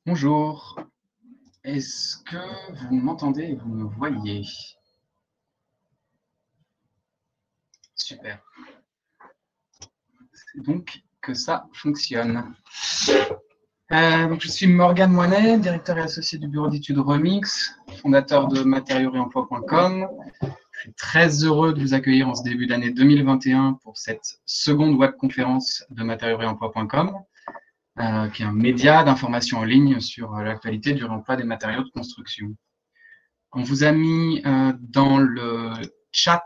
Bonjour, est-ce que vous m'entendez et vous me voyez? Super, c'est donc que ça fonctionne. Donc je suis Morgane Moinet, directeur et associé du bureau d'études Remix, fondateur de matériauxréemploi.com. Je suis très heureux de vous accueillir en ce début d'année 2021 pour cette seconde webconférence de matériauxréemploi.com, qui est un média d'information en ligne sur l'actualité du réemploi des matériaux de construction. On vous a mis dans le chat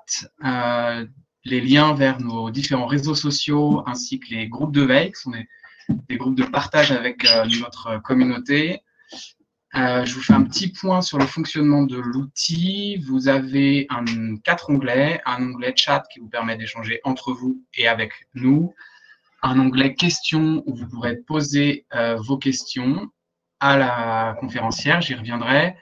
les liens vers nos différents réseaux sociaux ainsi que les groupes de veille, qui sont des groupes de partage avec notre communauté. Je vous fais un petit point sur le fonctionnement de l'outil. Vous avez 4 onglets. Un onglet chat qui vous permet d'échanger entre vous et avec nous. Un onglet questions où vous pourrez poser vos questions à la conférencière, j'y reviendrai.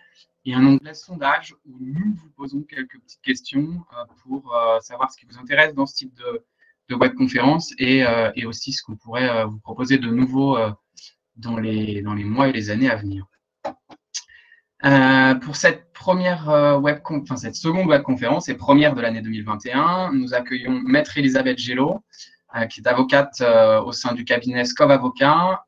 Et un onglet sondage où nous vous posons quelques petites questions pour savoir ce qui vous intéresse dans ce type de webconférence et aussi ce qu'on pourrait vous proposer de nouveau dans les mois et les années à venir. Pour cette cette seconde webconférence et première de l'année 2021, nous accueillons Maître Elisabeth Gello, qui est avocate au sein du cabinet Scov Avocat,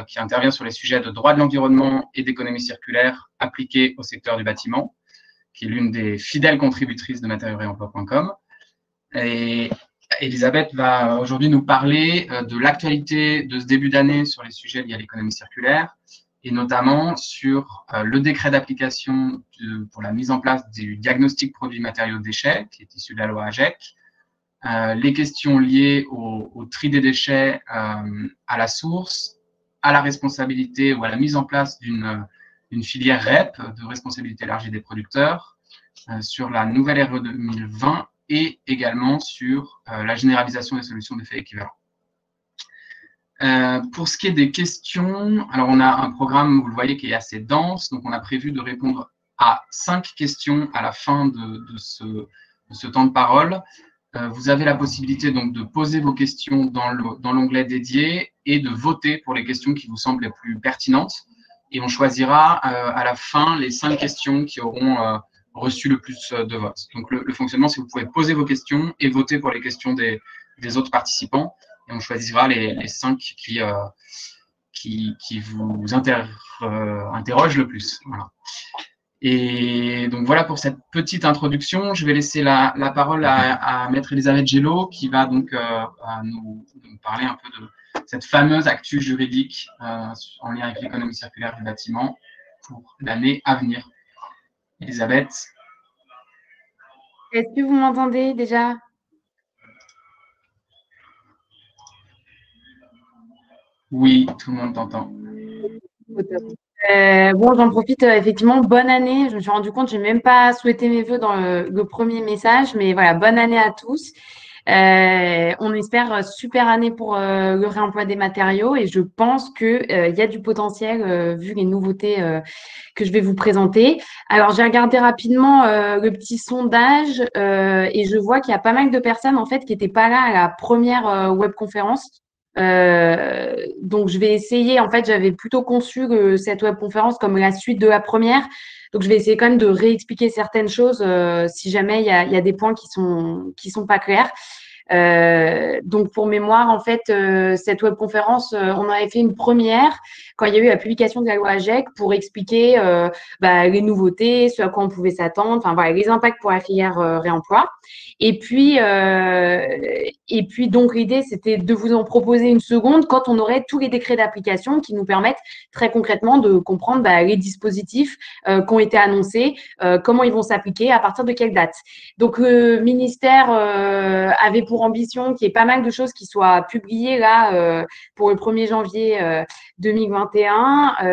qui intervient sur les sujets de droit de l'environnement et d'économie circulaire appliqués au secteur du bâtiment, qui est l'une des fidèles contributrices de matériauxréemploi.com. Et Elisabeth va aujourd'hui nous parler de l'actualité de ce début d'année sur les sujets liés à l'économie circulaire, et notamment sur le décret d'application pour la mise en place du diagnostic produits matériaux déchets, qui est issu de la loi AGEC, les questions liées au tri des déchets à la source, à la responsabilité ou à la mise en place d'une filière REP, de responsabilité élargie des producteurs, sur la nouvelle RE 2020 et également sur la généralisation des solutions d'effet équivalent. Pour ce qui est des questions, alors on a un programme, vous le voyez, qui est assez dense, donc on a prévu de répondre à 5 questions à la fin de ce temps de parole. Vous avez la possibilité donc de poser vos questions dans l'onglet dédié et de voter pour les questions qui vous semblent les plus pertinentes. Et on choisira à la fin les 5 questions qui auront reçu le plus de votes. Donc le fonctionnement, c'est que vous pouvez poser vos questions et voter pour les questions des autres participants. Et on choisira les 5 qui vous interrogent le plus. Voilà. Et donc voilà pour cette petite introduction. Je vais laisser la parole à Maître Elisabeth Gello qui va donc nous parler un peu de cette fameuse actu juridique en lien avec l'économie circulaire du bâtiment pour l'année à venir. Elisabeth. Est-ce que vous m'entendez déjà? Oui, tout le monde t'entend. Bon, j'en profite effectivement. Bonne année. Je me suis rendu compte, je n'ai même pas souhaité mes vœux dans le premier message, mais voilà, bonne année à tous. On espère super année pour le réemploi des matériaux et je pense que il y a du potentiel vu les nouveautés que je vais vous présenter. Alors, j'ai regardé rapidement le petit sondage et je vois qu'il y a pas mal de personnes en fait qui n'étaient pas là à la première webconférence. Donc, je vais essayer. En fait, j'avais plutôt conçu cette webconférence comme la suite de la première. Donc, je vais essayer quand même de réexpliquer certaines choses si jamais il y a des points qui sont pas clairs. Donc pour mémoire, en fait, cette webconférence, on avait fait une première quand il y a eu la publication de la loi AGEC pour expliquer les nouveautés, ce à quoi on pouvait s'attendre, enfin voilà, les impacts pour la filière réemploi. Et puis donc l'idée, c'était de vous en proposer une seconde quand on aurait tous les décrets d'application qui nous permettent très concrètement de comprendre les dispositifs qui ont été annoncés, comment ils vont s'appliquer, à partir de quelle date. Donc le ministère avait pour ambition qu'il y ait pas mal de choses qui soient publiées là pour le 1er janvier 2021.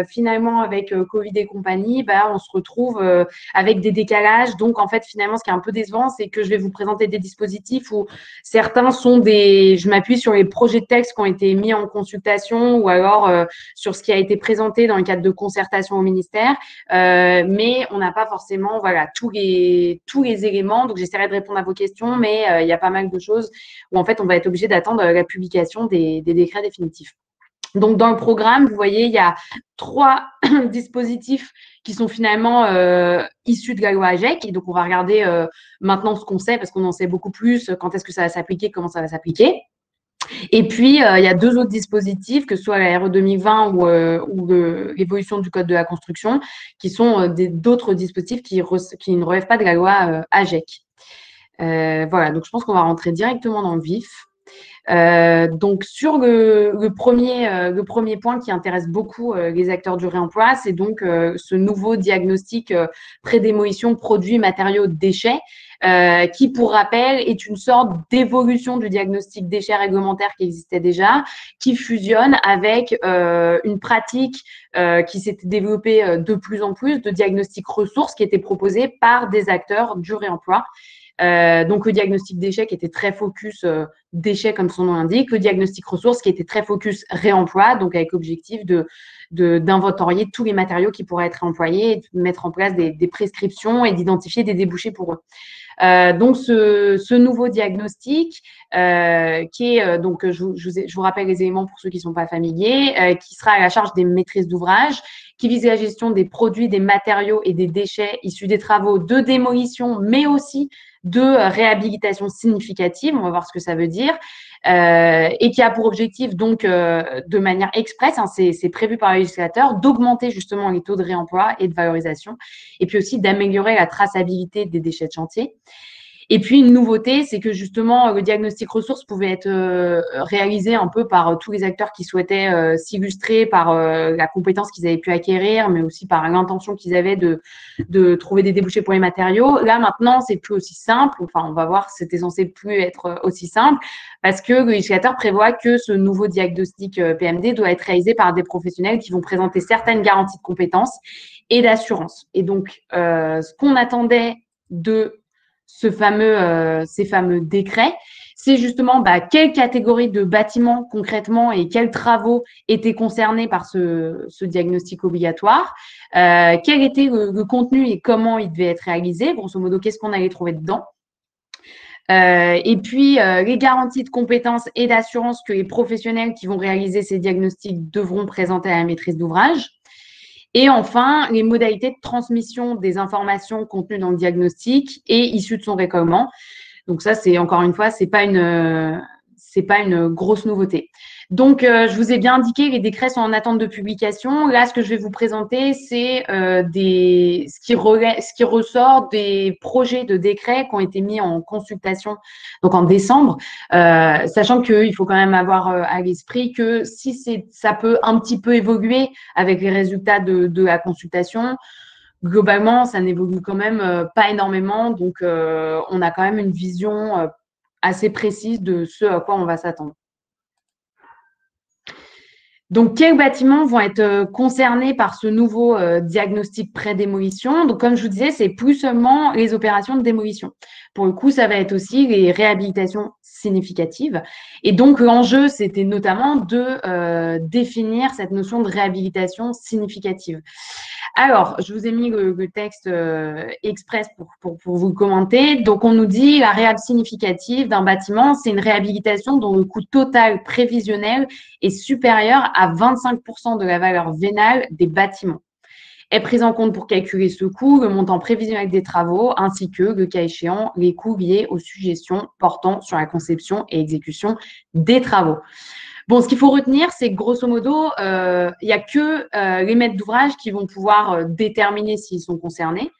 Finalement, avec Covid et compagnie, on se retrouve avec des décalages. Donc, en fait, finalement, ce qui est un peu décevant, c'est que je vais vous présenter des dispositifs où certains sont je m'appuie sur les projets de texte qui ont été mis en consultation ou alors sur ce qui a été présenté dans le cadre de concertation au ministère. Mais on n'a pas forcément, tous les éléments. Donc, j'essaierai de répondre à vos questions, mais il y a pas mal de choses où, en fait, on va être obligé d'attendre la publication des décrets définitifs. Donc, dans le programme, vous voyez, il y a 3 dispositifs qui sont finalement issus de la loi AGEC. Et donc, on va regarder maintenant ce qu'on sait, parce qu'on en sait beaucoup plus, quand est-ce que ça va s'appliquer, comment ça va s'appliquer. Et puis, il y a 2 autres dispositifs, que ce soit la RE 2020 ou l'évolution du Code de la construction, qui sont d'autres dispositifs qui ne relèvent pas de la loi AGEC. Voilà, donc je pense qu'on va rentrer directement dans le vif. Donc, sur le premier point qui intéresse beaucoup les acteurs du réemploi, c'est donc ce nouveau diagnostic pré-démolition produits, matériaux, déchets, qui, pour rappel, est une sorte d'évolution du diagnostic déchets réglementaire qui existait déjà, qui fusionne avec une pratique qui s'était développée de plus en plus de diagnostic ressources qui était proposé par des acteurs du réemploi. Donc, le diagnostic déchets qui était très focus déchets, comme son nom l'indique, le diagnostic ressources qui était très focus réemploi, donc avec l'objectif d'inventorier tous les matériaux qui pourraient être réemployés et de mettre en place des prescriptions et d'identifier des débouchés pour eux. Donc, ce nouveau diagnostic, qui est, donc, je vous rappelle les éléments pour ceux qui ne sont pas familiers, qui sera à la charge des maîtrises d'ouvrage, qui vise la gestion des produits, des matériaux et des déchets issus des travaux de démolition, mais aussi de réhabilitation significative, on va voir ce que ça veut dire, et qui a pour objectif, donc, de manière expresse, hein, c'est prévu par le législateur, d'augmenter justement les taux de réemploi et de valorisation, et puis aussi d'améliorer la traçabilité des déchets de chantier. Et puis, une nouveauté, c'est que justement, le diagnostic ressources pouvait être réalisé un peu par tous les acteurs qui souhaitaient s'illustrer par la compétence qu'ils avaient pu acquérir, mais aussi par l'intention qu'ils avaient de trouver des débouchés pour les matériaux. Là, maintenant, c'est plus aussi simple. Enfin, on va voir, c'était censé plus être aussi simple parce que le législateur prévoit que ce nouveau diagnostic PMD doit être réalisé par des professionnels qui vont présenter certaines garanties de compétences et d'assurance. Et donc, ce qu'on attendait de ces fameux décrets, c'est justement quelle catégorie de bâtiments concrètement et quels travaux étaient concernés par ce diagnostic obligatoire, quel était le contenu et comment il devait être réalisé, grosso modo, qu'est-ce qu'on allait trouver dedans. Et puis, les garanties de compétences et d'assurance que les professionnels qui vont réaliser ces diagnostics devront présenter à la maîtrise d'ouvrage. Et enfin, les modalités de transmission des informations contenues dans le diagnostic et issues de son récollement. Donc ça, c'est encore une fois, c'est pas une grosse nouveauté. Donc, je vous ai bien indiqué, les décrets sont en attente de publication. Là, ce que je vais vous présenter, c'est ce qui ressort des projets de décrets qui ont été mis en consultation, donc en décembre, sachant qu'il faut quand même avoir à l'esprit que si ça peut un petit peu évoluer avec les résultats de la consultation, globalement, ça n'évolue quand même pas énormément. Donc, on a quand même une vision assez précise de ce à quoi on va s'attendre. Donc, quels bâtiments vont être concernés par ce nouveau diagnostic pré-démolition? Donc, comme je vous disais, c'est plus seulement les opérations de démolition. Pour le coup, ça va être aussi les réhabilitations significatives. Et donc, l'enjeu, c'était notamment de définir cette notion de réhabilitation significative. Alors, je vous ai mis le texte express pour vous le commenter. Donc, on nous dit la réhab significative d'un bâtiment, c'est une réhabilitation dont le coût total prévisionnel est supérieur à 25% de la valeur vénale des bâtiments. Est pris en compte pour calculer ce coût le montant prévisionnel des travaux ainsi que, le cas échéant, les coûts liés aux suggestions portant sur la conception et exécution des travaux. Bon, ce qu'il faut retenir, c'est que grosso modo, il n'y a que les maîtres d'ouvrage qui vont pouvoir déterminer s'ils sont concernés.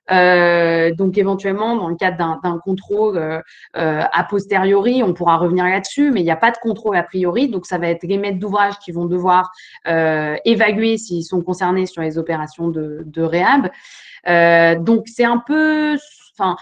Donc, éventuellement, dans le cadre d'un contrôle a posteriori, on pourra revenir là-dessus, mais il n'y a pas de contrôle a priori. Donc, ça va être les maîtres d'ouvrage qui vont devoir évaluer s'ils sont concernés sur les opérations de réhab. Donc, c'est un peu… Enfin,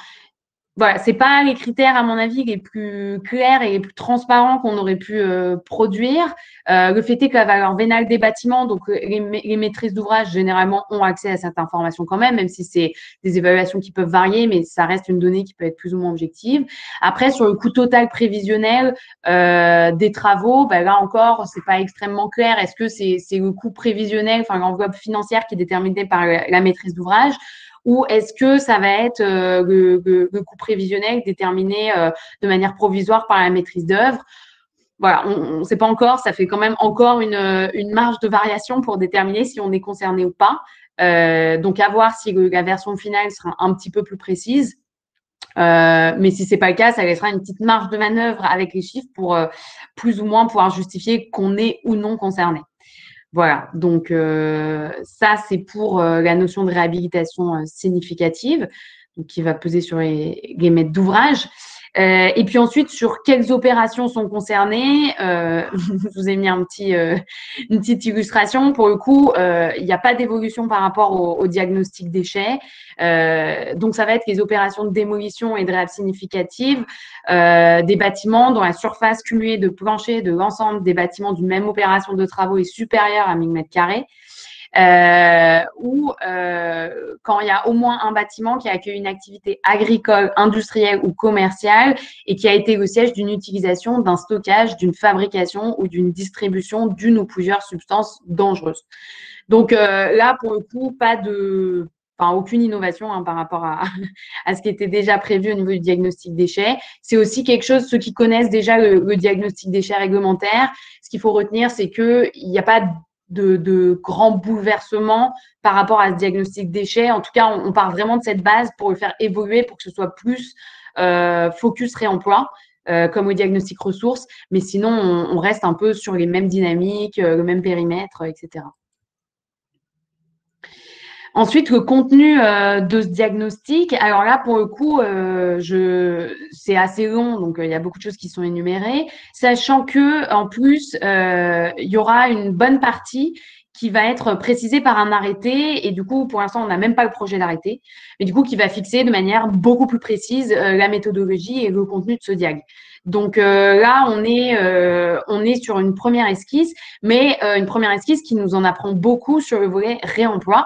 voilà, c'est pas les critères, à mon avis, les plus clairs et les plus transparents qu'on aurait pu produire. Le fait est que la valeur vénale des bâtiments, donc les maîtrises d'ouvrage, généralement, ont accès à cette information quand même si c'est des évaluations qui peuvent varier, mais ça reste une donnée qui peut être plus ou moins objective. Après, sur le coût total prévisionnel des travaux, là encore, c'est pas extrêmement clair. Est-ce que c'est le coût prévisionnel, enfin l'enveloppe financière qui est déterminée par la maîtrise d'ouvrage? Ou est-ce que ça va être le coût prévisionnel déterminé de manière provisoire par la maîtrise d'œuvre? voilà, on ne sait pas encore, ça fait quand même encore une marge de variation pour déterminer si on est concerné ou pas. Donc, à voir si la version finale sera un petit peu plus précise. Mais si c'est pas le cas, ça laissera une petite marge de manœuvre avec les chiffres pour plus ou moins pouvoir justifier qu'on est ou non concerné. Voilà, donc ça, c'est pour la notion de réhabilitation significative, donc qui va peser sur les maîtres d'ouvrage. Et puis ensuite, sur quelles opérations sont concernées, je vous ai mis une petite illustration. Pour le coup, il n'y a pas d'évolution par rapport au diagnostic déchets. Donc, ça va être les opérations de démolition et de réhab significative des bâtiments dont la surface cumulée de plancher de l'ensemble des bâtiments d'une même opération de travaux est supérieure à 1000 m². Ou quand il y a au moins un bâtiment qui a accueilli une activité agricole, industrielle ou commerciale et qui a été le siège d'une utilisation, d'un stockage, d'une fabrication ou d'une distribution d'une ou plusieurs substances dangereuses. Donc là, pour le coup, aucune innovation par rapport à ce qui était déjà prévu au niveau du diagnostic déchets. C'est aussi quelque chose, ceux qui connaissent déjà le diagnostic déchets réglementaire, ce qu'il faut retenir, c'est qu'il n'y a pas de grands bouleversements par rapport à ce diagnostic déchets. En tout cas, on part vraiment de cette base pour le faire évoluer, pour que ce soit plus focus réemploi, comme au diagnostic ressources. Mais sinon, on reste un peu sur les mêmes dynamiques, le même périmètre, etc. Ensuite, le contenu de ce diagnostic. Alors là, pour le coup, c'est assez long, donc il y a beaucoup de choses qui sont énumérées, sachant que en plus, il y aura une bonne partie qui va être précisée par un arrêté. Et du coup, pour l'instant, on n'a même pas le projet d'arrêté, mais du coup, qui va fixer de manière beaucoup plus précise la méthodologie et le contenu de ce diag. Donc là, on est sur une première esquisse, mais une première esquisse qui nous en apprend beaucoup sur le volet réemploi.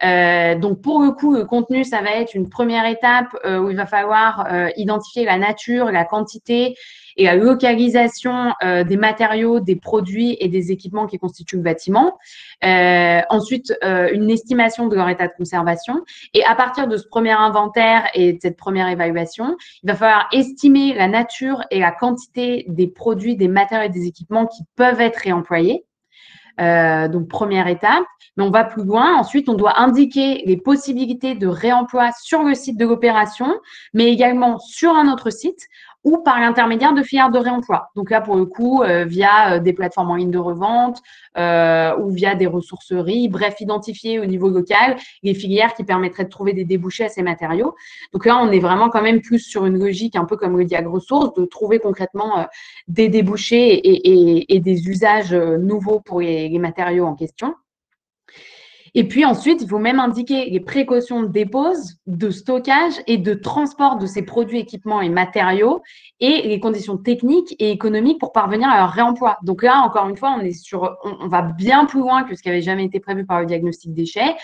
Donc, pour le coup, le contenu, ça va être une première étape où il va falloir identifier la nature, la quantité et la localisation des matériaux, des produits et des équipements qui constituent le bâtiment. Ensuite, une estimation de leur état de conservation. Et à partir de ce premier inventaire et de cette première évaluation, il va falloir estimer la nature et la quantité des produits, des matériaux et des équipements qui peuvent être réemployés. Donc, première étape. Mais on va plus loin. Ensuite, on doit indiquer les possibilités de réemploi sur le site de l'opération, mais également sur un autre site ou par l'intermédiaire de filières de réemploi. Donc là, pour le coup, via des plateformes en ligne de revente ou via des ressourceries. Bref, identifier au niveau local les filières qui permettraient de trouver des débouchés à ces matériaux. Donc là, on est vraiment quand même plus sur une logique un peu comme le diag ressources, de trouver concrètement des débouchés et des usages nouveaux pour les matériaux en question. Et puis ensuite, il faut même indiquer les précautions de dépose, de stockage et de transport de ces produits, équipements et matériaux et les conditions techniques et économiques pour parvenir à leur réemploi. Donc là, encore une fois, on va bien plus loin que ce qui avait jamais été prévu par le diagnostic déchets,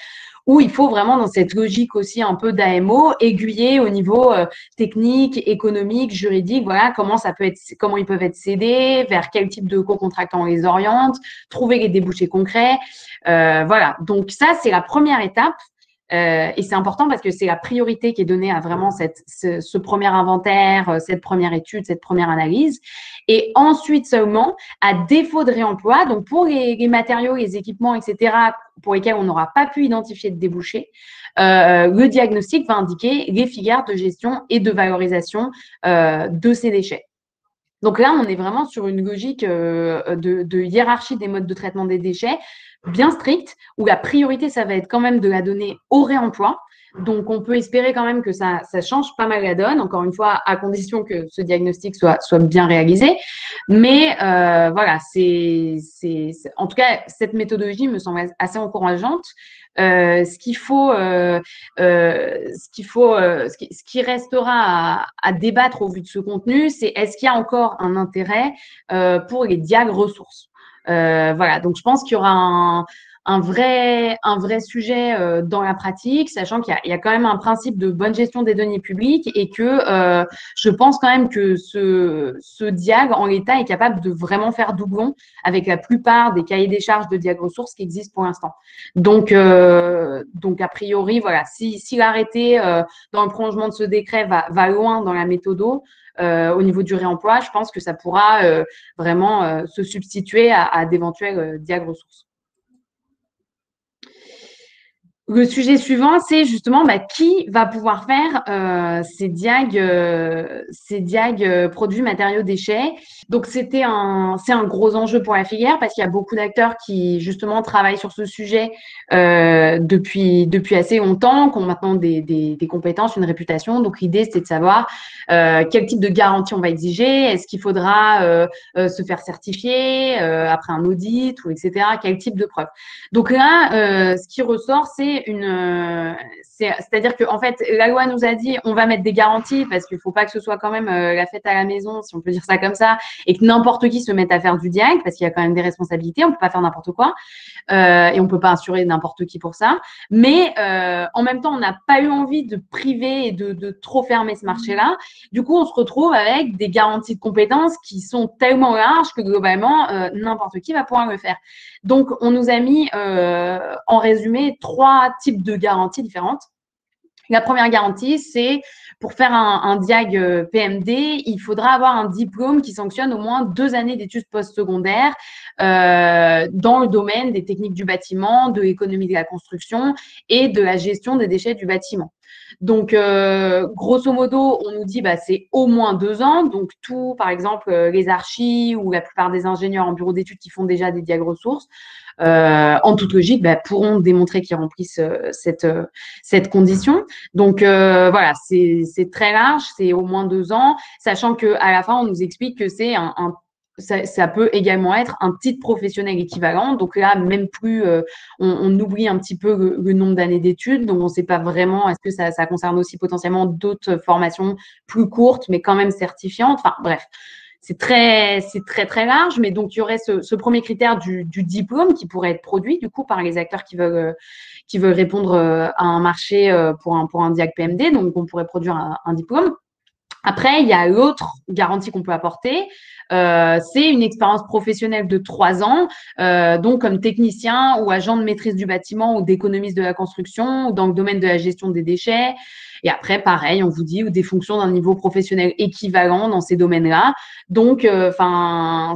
où il faut vraiment, dans cette logique aussi un peu d'AMO, aiguiller au niveau technique, économique, juridique, voilà, comment ils peuvent être cédés, vers quel type de co-contractants on les oriente, trouver les débouchés concrets. Voilà, donc ça, c'est la première étape. Et c'est important parce que c'est la priorité qui est donnée à vraiment ce premier inventaire, cette première étude, cette première analyse. Et ensuite seulement, à défaut de réemploi, donc pour les matériaux, les équipements, etc., pour lesquels on n'aura pas pu identifier de débouchés, le diagnostic va indiquer les filières de gestion et de valorisation de ces déchets. Donc là, on est vraiment sur une logique de hiérarchie des modes de traitement des déchets bien stricte, où la priorité, ça va être quand même de la donner au réemploi. Donc, on peut espérer quand même que ça change pas mal la donne, encore une fois, à condition que ce diagnostic soit bien réalisé. Mais voilà, en tout cas, cette méthodologie me semble assez encourageante. Ce qui restera à débattre au vu de ce contenu, c'est est-ce qu'il y a encore un intérêt pour les diag ressources. Voilà, donc je pense qu'il y aura un vrai sujet dans la pratique, sachant qu'il y a quand même un principe de bonne gestion des données publiques et que je pense quand même que ce diag en l'état est capable de vraiment faire doublon avec la plupart des cahiers des charges de diag ressources qui existent pour l'instant. Donc a priori, voilà, si l'arrêté dans le prolongement de ce décret va loin dans la méthodo, au niveau du réemploi, je pense que ça pourra vraiment se substituer à d'éventuels diag ressources. Le sujet suivant, c'est justement qui va pouvoir faire ces diag produits, matériaux, déchets. Donc, c'est un gros enjeu pour la filière parce qu'il y a beaucoup d'acteurs qui justement travaillent sur ce sujet depuis assez longtemps, qui ont maintenant des compétences, une réputation. Donc, l'idée, c'est de savoir quel type de garantie on va exiger. Est-ce qu'il faudra se faire certifier après un audit ou etc. Quel type de preuve. Donc là, ce qui ressort, c'est-à-dire que en fait, la loi nous a dit on va mettre des garanties parce qu'il faut pas que ce soit quand même la fête à la maison, si on peut dire ça comme ça, et que n'importe qui se mette à faire du diag parce qu'il y a quand même des responsabilités. On peut pas faire n'importe quoi et on peut pas assurer n'importe qui pour ça. Mais en même temps, on n'a pas eu envie de priver et de trop fermer ce marché-là. Du coup, on se retrouve avec des garanties de compétences qui sont tellement larges que globalement, n'importe qui va pouvoir le faire. Donc, on nous a mis en résumé 3 types de garanties différentes. La première garantie, c'est pour faire un diag PMD, il faudra avoir un diplôme qui sanctionne au moins 2 années d'études postsecondaires dans le domaine des techniques du bâtiment, de l'économie de la construction et de la gestion des déchets du bâtiment. Donc, grosso modo, on nous dit c'est au moins 2 ans. Donc, tout, par exemple, les archis ou la plupart des ingénieurs en bureau d'études qui font déjà des diag ressources, en toute logique, pourront démontrer qu'ils remplissent cette condition. Donc, voilà, c'est très large, c'est au moins 2 ans, sachant qu'à la fin, on nous explique que c'est ça peut également être un titre professionnel équivalent. Donc là, même plus, on oublie un petit peu le nombre d'années d'études. Donc, on ne sait pas vraiment, est-ce que ça concerne aussi potentiellement d'autres formations plus courtes, mais quand même certifiantes. Enfin, bref. C'est très large, mais donc il y aurait ce premier critère du diplôme qui pourrait être produit du coup par les acteurs qui veulent répondre à un marché pour un diag PMD, donc on pourrait produire un diplôme. Après, il y a l'autre garantie qu'on peut apporter, c'est une expérience professionnelle de 3 ans, donc comme technicien ou agent de maîtrise du bâtiment ou d'économiste de la construction ou dans le domaine de la gestion des déchets. Et après, pareil, on vous dit des fonctions d'un niveau professionnel équivalent dans ces domaines-là. Donc, on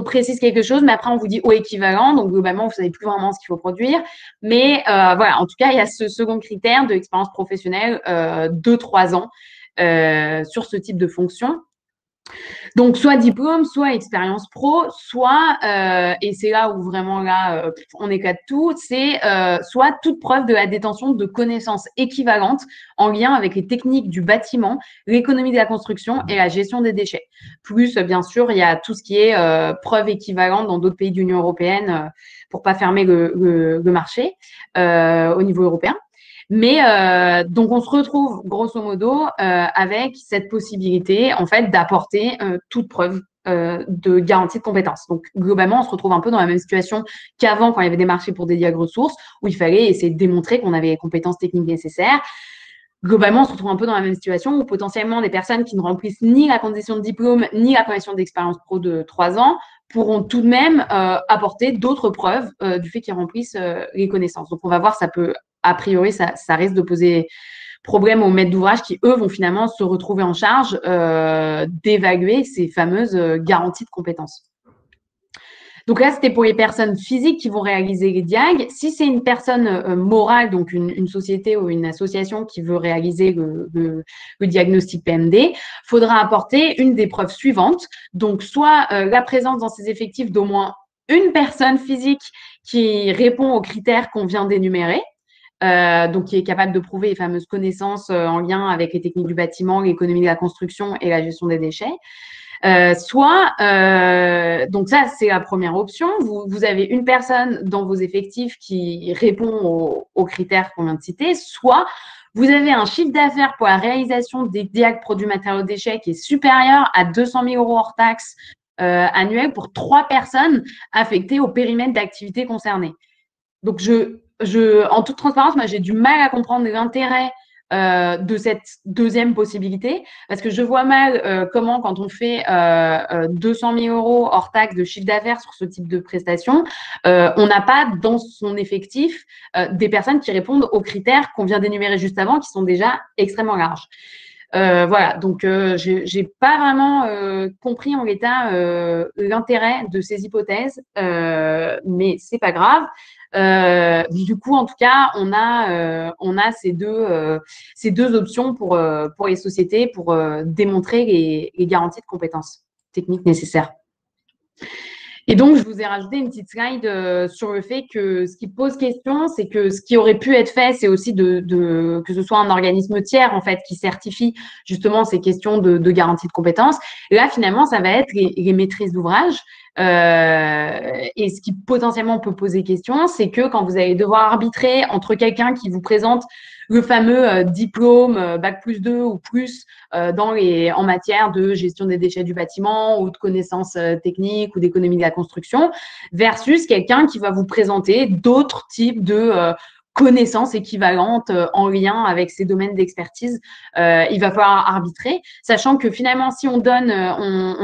précise quelque chose, mais après, on vous dit au équivalent. Donc, globalement, vous savez plus vraiment ce qu'il faut produire. Mais voilà, en tout cas, il y a ce second critère de l'expérience professionnelle de 3 ans sur ce type de fonction. Donc, soit diplôme, soit expérience pro, soit, et c'est là où vraiment là, on éclate tout, c'est soit toute preuve de la détention de connaissances équivalentes en lien avec les techniques du bâtiment, l'économie de la construction et la gestion des déchets. Plus, bien sûr, il y a tout ce qui est preuve équivalente dans d'autres pays de l'Union européenne pour pas fermer le marché au niveau européen. Mais donc, on se retrouve grosso modo avec cette possibilité en fait d'apporter toute preuve de garantie de compétences. Donc, globalement, on se retrouve un peu dans la même situation qu'avant quand il y avait des marchés pour des diag ressources où il fallait essayer de démontrer qu'on avait les compétences techniques nécessaires. Globalement, on se retrouve un peu dans la même situation où potentiellement des personnes qui ne remplissent ni la condition de diplôme ni la condition d'expérience pro de 3 ans pourront tout de même apporter d'autres preuves du fait qu'ils remplissent les connaissances. Donc, on va voir, ça peut, a priori, ça risque de poser problème aux maîtres d'ouvrage qui, eux, vont finalement se retrouver en charge d'évaluer ces fameuses garanties de compétences. Donc là, c'était pour les personnes physiques qui vont réaliser les diag. Si c'est une personne morale, donc une société ou une association qui veut réaliser le diagnostic PMD, faudra apporter une des preuves suivantes. Donc, soit la présence dans ses effectifs d'au moins une personne physique qui répond aux critères qu'on vient d'énumérer, donc qui est capable de prouver les fameuses connaissances en lien avec les techniques du bâtiment, l'économie de la construction et la gestion des déchets. Soit, donc ça, c'est la première option. Vous avez une personne dans vos effectifs qui répond aux critères qu'on vient de citer, soit vous avez un chiffre d'affaires pour la réalisation des diag produits matériaux déchets qui est supérieur à 200 000 € hors taxes annuels pour 3 personnes affectées au périmètre d'activité concerné. Donc, en toute transparence, moi, j'ai du mal à comprendre l'intérêt de cette deuxième possibilité, parce que je vois mal comment, quand on fait 200 000 € hors taxe de chiffre d'affaires sur ce type de prestation, on n'a pas dans son effectif des personnes qui répondent aux critères qu'on vient d'énumérer juste avant, qui sont déjà extrêmement larges. Voilà, donc j'ai pas vraiment compris en l'état l'intérêt de ces hypothèses, mais c'est pas grave. Du coup, en tout cas, on a ces deux options pour les sociétés pour démontrer les garanties de compétences techniques nécessaires. Et donc, je vous ai rajouté une petite slide sur le fait que ce qui pose question, c'est que ce qui aurait pu être fait, c'est aussi que ce soit un organisme tiers, en fait, qui certifie justement ces questions de garantie de compétences. Et là, finalement, ça va être les maîtrises d'ouvrage. Et ce qui potentiellement peut poser question, c'est que quand vous allez devoir arbitrer entre quelqu'un qui vous présente le fameux diplôme Bac+2 ou plus en matière de gestion des déchets du bâtiment ou de connaissances techniques ou d'économie de la construction, versus quelqu'un qui va vous présenter d'autres types de connaissances équivalentes en lien avec ces domaines d'expertise. Il va falloir arbitrer, sachant que finalement, si on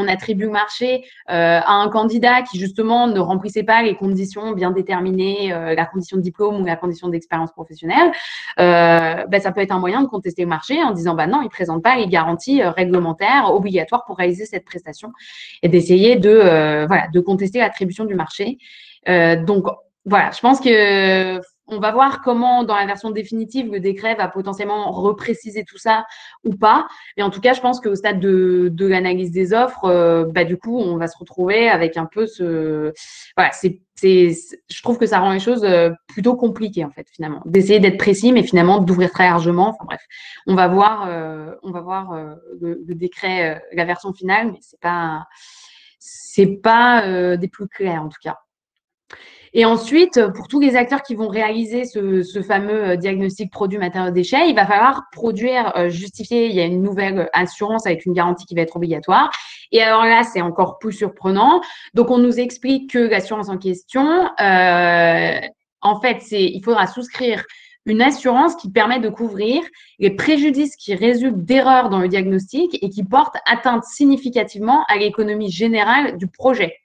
attribue le marché à un candidat qui justement ne remplissait pas les conditions bien déterminées, la condition de diplôme ou la condition d'expérience professionnelle, ça peut être un moyen de contester le marché en disant non, il ne présente pas les garanties réglementaires obligatoires pour réaliser cette prestation et d'essayer de contester l'attribution du marché. Donc, voilà, je pense que on va voir comment, dans la version définitive, le décret va potentiellement repréciser tout ça ou pas. Mais en tout cas, je pense qu'au stade de l'analyse des offres, du coup, on va se retrouver avec un peu Voilà, je trouve que ça rend les choses plutôt compliquées, en fait, finalement. D'essayer d'être précis, mais finalement d'ouvrir très largement. Enfin bref, on va voir le décret, la version finale, mais c'est pas des plus clairs, en tout cas. Et ensuite, pour tous les acteurs qui vont réaliser ce fameux diagnostic produit matériaux déchets, il va falloir justifier. Il y a une nouvelle assurance avec une garantie qui va être obligatoire. Et alors là, c'est encore plus surprenant. Donc, on nous explique que l'assurance en question, en fait, il faudra souscrire une assurance qui permet de couvrir les préjudices qui résultent d'erreurs dans le diagnostic et qui portent atteinte significativement à l'économie générale du projet.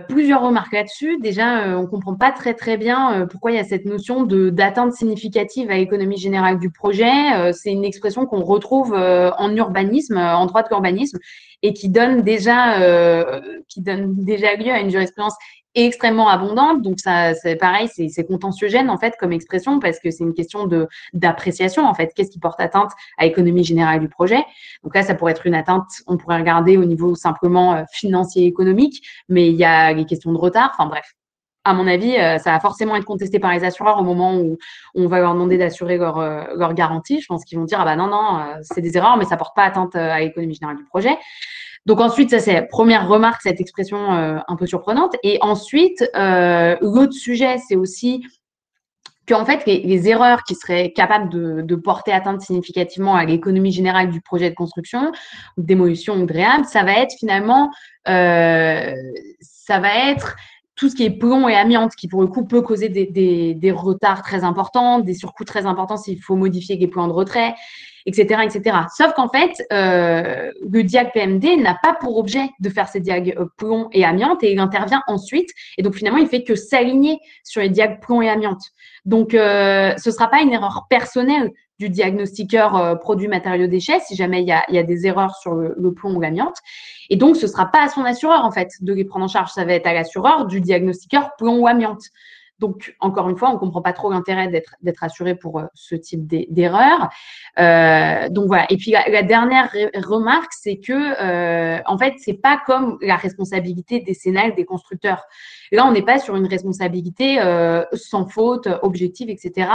Plusieurs remarques là-dessus. Déjà, on ne comprend pas très bien pourquoi il y a cette notion d'atteinte significative à l'économie générale du projet. C'est une expression qu'on retrouve en urbanisme, en droit de l'urbanisme, et qui donne déjà lieu à une jurisprudence extrêmement abondante. Donc, ça, c'est pareil, c'est contentieux-gène, en fait, comme expression, parce que c'est une question d'appréciation, en fait. Qu'est-ce qui porte atteinte à l'économie générale du projet? Donc là, ça pourrait être une atteinte, on pourrait regarder au niveau simplement financier économique, mais il y a les questions de retard. Enfin bref, à mon avis, ça va forcément être contesté par les assureurs au moment où on va leur demander d'assurer leur garantie. Je pense qu'ils vont dire, non, c'est des erreurs, mais ça porte pas atteinte à l'économie générale du projet. Donc ensuite, ça c'est la première remarque, cette expression un peu surprenante. Et ensuite, l'autre sujet, c'est aussi qu'en fait, les erreurs qui seraient capables de porter atteinte significativement à l'économie générale du projet de construction, ou de démolition ou de réhab, ça va être finalement, tout ce qui est plomb et amiante, qui pour le coup peut causer des retards très importants, des surcoûts très importants s'il faut modifier les plans de retrait, etc., etc. Sauf qu'en fait, le diag PMD n'a pas pour objet de faire ces diags plomb et amiante et il intervient ensuite. Et donc, finalement, il fait que s'aligner sur les diags plomb et amiante. Donc, ce ne sera pas une erreur personnelle du diagnostiqueur produit matériaux déchets si jamais il y a des erreurs sur le plomb ou l'amiante. Et donc, ce ne sera pas à son assureur, en fait, de les prendre en charge. Ça va être à l'assureur du diagnostiqueur plomb ou amiante. Donc, encore une fois, on ne comprend pas trop l'intérêt d'être assuré pour ce type d'erreur. Donc, voilà. Et puis, la dernière remarque, c'est que, en fait, ce n'est pas comme la responsabilité décennale des constructeurs. Là, on n'est pas sur une responsabilité sans faute, objective, etc.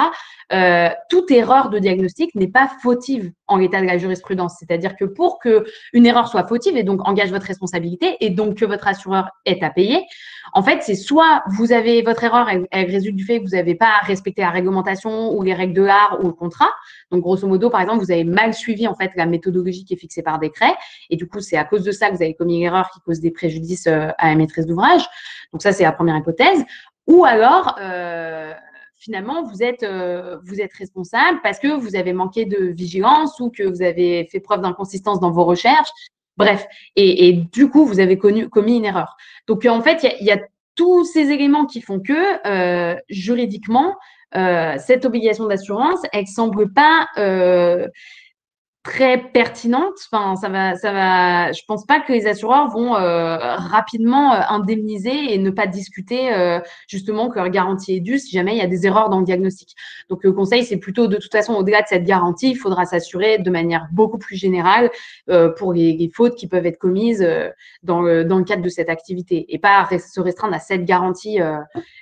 Toute erreur de diagnostic n'est pas fautive en l'état de la jurisprudence. C'est-à-dire que pour qu'une erreur soit fautive et donc engage votre responsabilité et donc que votre assureur ait à payer, en fait, c'est soit votre erreur, elle résulte du fait que vous n'avez pas respecté la réglementation ou les règles de l'art ou le contrat. Donc, grosso modo, par exemple, vous avez mal suivi en fait la méthodologie qui est fixée par décret. Et du coup, c'est à cause de ça que vous avez commis une erreur qui cause des préjudices à la maîtrise d'ouvrage. Donc, ça, c'est la première hypothèse. Ou alors, finalement, vous êtes responsable parce que vous avez manqué de vigilance ou que vous avez fait preuve d'inconsistance dans vos recherches. Bref, et du coup, vous avez commis une erreur. Donc, en fait, il y a tous ces éléments qui font que, juridiquement, cette obligation d'assurance, elle ne semble pas très pertinente. Enfin, je pense pas que les assureurs vont rapidement indemniser et ne pas discuter justement que leur garantie est due si jamais il y a des erreurs dans le diagnostic. Donc, le conseil, c'est plutôt de toute façon, au-delà de cette garantie, il faudra s'assurer de manière beaucoup plus générale pour les fautes qui peuvent être commises dans le cadre de cette activité et pas se restreindre à cette garantie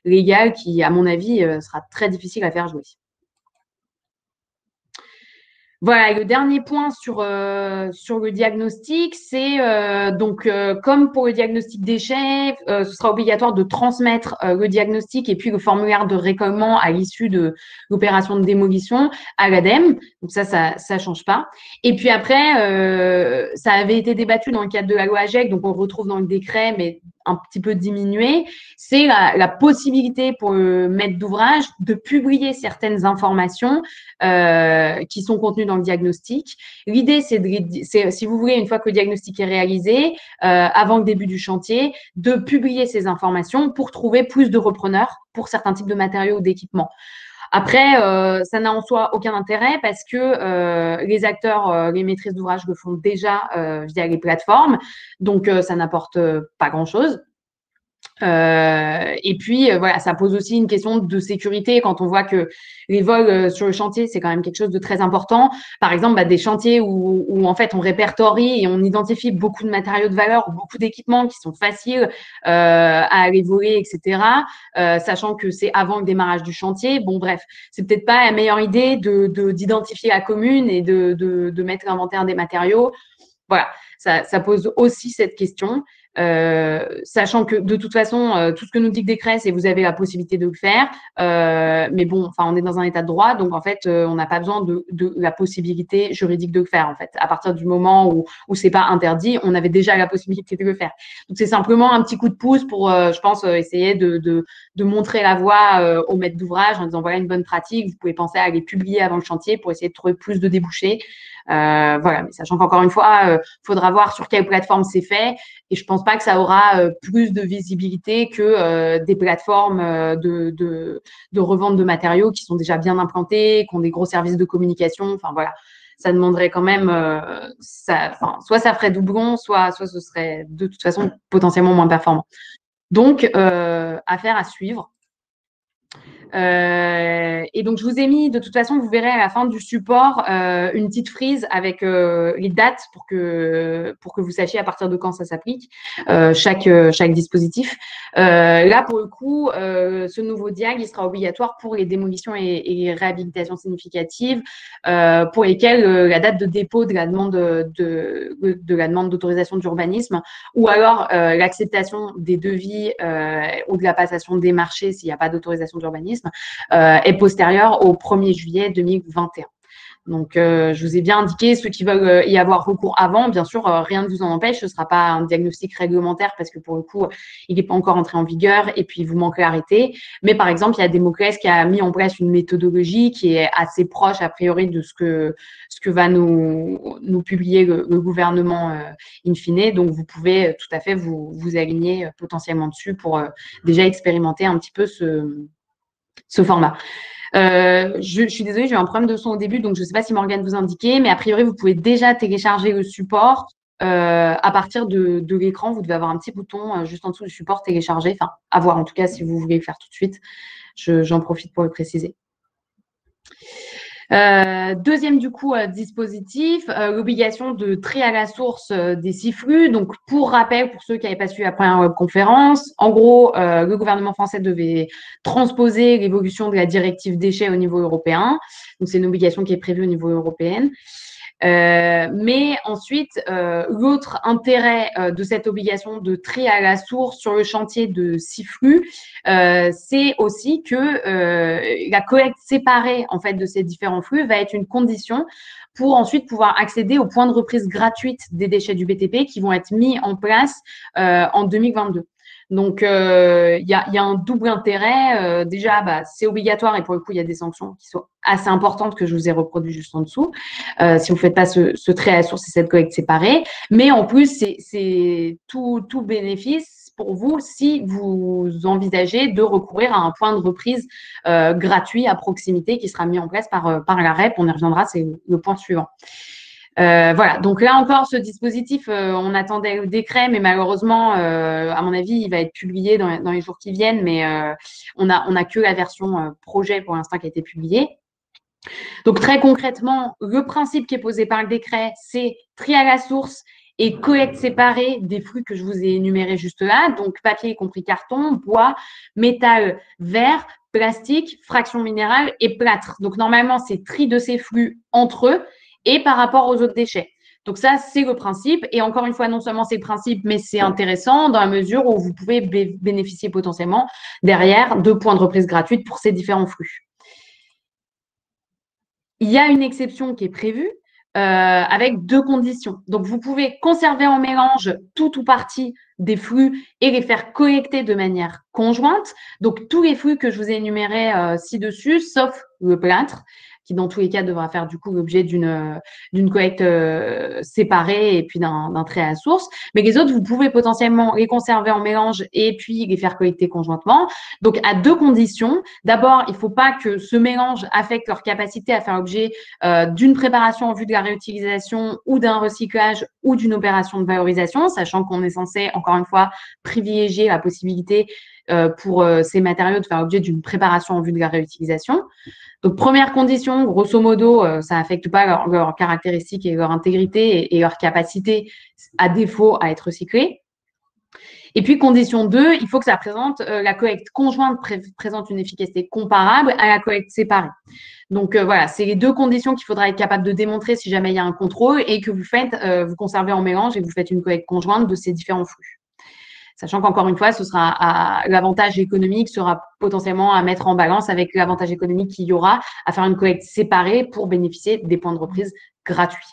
légale qui, à mon avis, sera très difficile à faire jouer. Voilà, et le dernier point sur le diagnostic, c'est comme pour le diagnostic déchets, ce sera obligatoire de transmettre le diagnostic et puis le formulaire de récolement à l'issue de l'opération de démolition à l'ADEME. Donc ça change pas. Et puis après, ça avait été débattu dans le cadre de la loi AGEC, donc on le retrouve dans le décret, mais un petit peu diminué, c'est la possibilité pour le maître d'ouvrage de publier certaines informations qui sont contenues dans le diagnostic. L'idée, c'est, si vous voulez, une fois que le diagnostic est réalisé, avant le début du chantier, de publier ces informations pour trouver plus de repreneurs pour certains types de matériaux ou d'équipements. Après, ça n'a en soi aucun intérêt parce que les acteurs, les maîtrises d'ouvrage le font déjà via les plateformes, donc ça n'apporte pas grand-chose. Et puis, voilà, ça pose aussi une question de sécurité quand on voit que les vols sur le chantier, c'est quand même quelque chose de très important. Par exemple, des chantiers où en fait, on répertorie et on identifie beaucoup de matériaux de valeur, beaucoup d'équipements qui sont faciles à aller voler, etc., sachant que c'est avant le démarrage du chantier. Bon, bref, c'est peut-être pas la meilleure idée d'identifier la commune et de mettre l'inventaire des matériaux. Voilà, ça pose aussi cette question. Sachant que de toute façon, tout ce que nous dit le décret, c'est que vous avez la possibilité de le faire. Mais bon, enfin, on est dans un état de droit, donc en fait, on n'a pas besoin de la possibilité juridique de le faire. En fait, à partir du moment où c'est pas interdit, on avait déjà la possibilité de le faire. Donc c'est simplement un petit coup de pouce pour, je pense, essayer de montrer la voie aux maîtres d'ouvrage en disant voilà une bonne pratique. Vous pouvez penser à les publier avant le chantier pour essayer de trouver plus de débouchés. Voilà, mais sachant qu'encore une fois, faudra voir sur quelle plateforme c'est fait. Et je pense pas que ça aura plus de visibilité que des plateformes de revente de matériaux qui sont déjà bien implantées, qui ont des gros services de communication. Enfin voilà, ça demanderait quand même, soit ça ferait doublon, soit ce serait de toute façon potentiellement moins performant. Donc, affaire à suivre. Et donc, je vous ai mis, de toute façon, vous verrez à la fin du support une petite frise avec les dates pour que vous sachiez à partir de quand ça s'applique, chaque dispositif. Là, pour le coup, ce nouveau diag, il sera obligatoire pour les démolitions et les réhabilitations significatives pour lesquelles la date de dépôt de la demande la demande d'autorisation d'urbanisme ou alors l'acceptation des devis ou de la passation des marchés s'il n'y a pas d'autorisation d'urbanisme est postérieure au 1er juillet 2021. Donc, je vous ai bien indiqué ceux qui veulent y avoir recours avant. Bien sûr, rien ne vous en empêche. Ce ne sera pas un diagnostic réglementaire parce que pour le coup, il n'est pas encore entré en vigueur et puis il vous manque l'arrêté. Mais par exemple, il y a Démoclès qui a mis en place une méthodologie qui est assez proche a priori de ce que va nous publier le gouvernement in fine. Donc, vous pouvez tout à fait vous aligner potentiellement dessus pour déjà expérimenter un petit peu ce format. Je suis désolée, j'ai eu un problème de son au début, donc je ne sais pas si Morgane vous indiquait, mais a priori, vous pouvez déjà télécharger le support à partir de l'écran. Vous devez avoir un petit bouton juste en dessous du support télécharger, enfin, à voir en tout cas si vous voulez le faire tout de suite. J'en profite pour le préciser. Deuxième du coup dispositif, l'obligation de tri à la source des 6 flux. Donc pour rappel, pour ceux qui n'avaient pas suivi la première webconférence, en gros, le gouvernement français devait transposer l'évolution de la directive déchets au niveau européen. Donc c'est une obligation qui est prévue au niveau européen. Mais ensuite, l'autre intérêt de cette obligation de tri à la source sur le chantier de 6 flux, c'est aussi que la collecte séparée en fait de ces différents flux va être une condition pour ensuite pouvoir accéder aux points de reprise gratuites des déchets du BTP qui vont être mis en place en 2022. Donc, il y a un double intérêt. Déjà, c'est obligatoire et pour le coup, il y a des sanctions qui sont assez importantes que je vous ai reproduites juste en dessous. Si vous ne faites pas ce trait à la source et cette collecte séparée. Mais en plus, c'est tout bénéfice pour vous si vous envisagez de recourir à un point de reprise gratuit à proximité qui sera mis en place par la REP. On y reviendra, c'est le point suivant. Voilà, donc là encore, ce dispositif, on attendait le décret, mais malheureusement, à mon avis, il va être publié dans les jours qui viennent, mais on a que la version projet pour l'instant qui a été publiée. Donc très concrètement, le principe qui est posé par le décret, c'est tri à la source et collecte séparée des flux que je vous ai énumérés juste là, donc papier y compris carton, bois, métal, verre, plastique, fraction minérale et plâtre. Donc normalement, c'est tri de ces flux entre eux et par rapport aux autres déchets. Donc ça, c'est le principe. Et encore une fois, non seulement c'est le principe, mais c'est intéressant dans la mesure où vous pouvez bénéficier potentiellement derrière de points de reprise gratuits pour ces différents flux. Il y a une exception qui est prévue avec 2 conditions. Donc, vous pouvez conserver en mélange tout ou partie des flux et les faire collecter de manière conjointe. Donc, tous les flux que je vous ai énumérés ci-dessus, sauf le plâtre, qui dans tous les cas devra faire du coup l'objet d'une collecte séparée et puis d'un trait à la source. Mais les autres, vous pouvez potentiellement les conserver en mélange et puis les faire collecter conjointement. Donc, à 2 conditions. D'abord, il ne faut pas que ce mélange affecte leur capacité à faire l'objet d'une préparation en vue de la réutilisation ou d'un recyclage ou d'une opération de valorisation, sachant qu'on est censé, encore une fois, privilégier la possibilité pour ces matériaux de faire l'objet d'une préparation en vue de la réutilisation. Donc, première condition, grosso modo, ça n'affecte pas leurs caractéristiques et leur intégrité et leur capacité, à défaut, à être recyclés. Et puis, condition 2, il faut que ça présente, la collecte conjointe présente une efficacité comparable à la collecte séparée. Donc, voilà, c'est les 2 conditions qu'il faudra être capable de démontrer si jamais il y a un contrôle et que vous conservez en mélange et que vous faites une collecte conjointe de ces différents flux. Sachant qu'encore une fois, l'avantage économique sera potentiellement à mettre en balance avec l'avantage économique qu'il y aura à faire une collecte séparée pour bénéficier des points de reprise gratuits.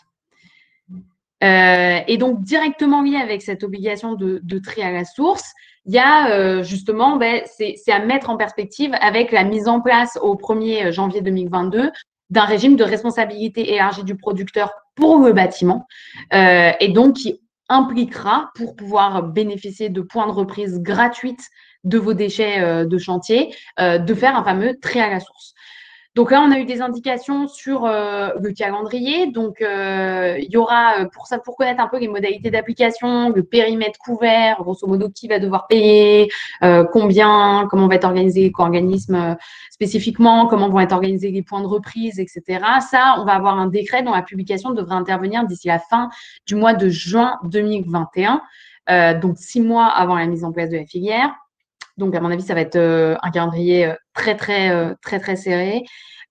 Et donc, directement lié avec cette obligation de tri à la source, il y a justement, c'est à mettre en perspective avec la mise en place au 1er janvier 2022 d'un régime de responsabilité élargie du producteur pour le bâtiment et donc qui impliquera, pour pouvoir bénéficier de points de reprise gratuites de vos déchets de chantier, de faire un fameux tri à la source. Donc là, on a eu des indications sur le calendrier. Donc, il y aura, pour connaître un peu les modalités d'application, le périmètre couvert, grosso modo, qui va devoir payer, combien, comment va être organisé l'éco-organisme spécifiquement, comment vont être organisés les points de reprise, etc. Ça, on va avoir un décret dont la publication devrait intervenir d'ici la fin du mois de juin 2021, donc 6 mois avant la mise en place de la filière. Donc, à mon avis, ça va être un calendrier très serré.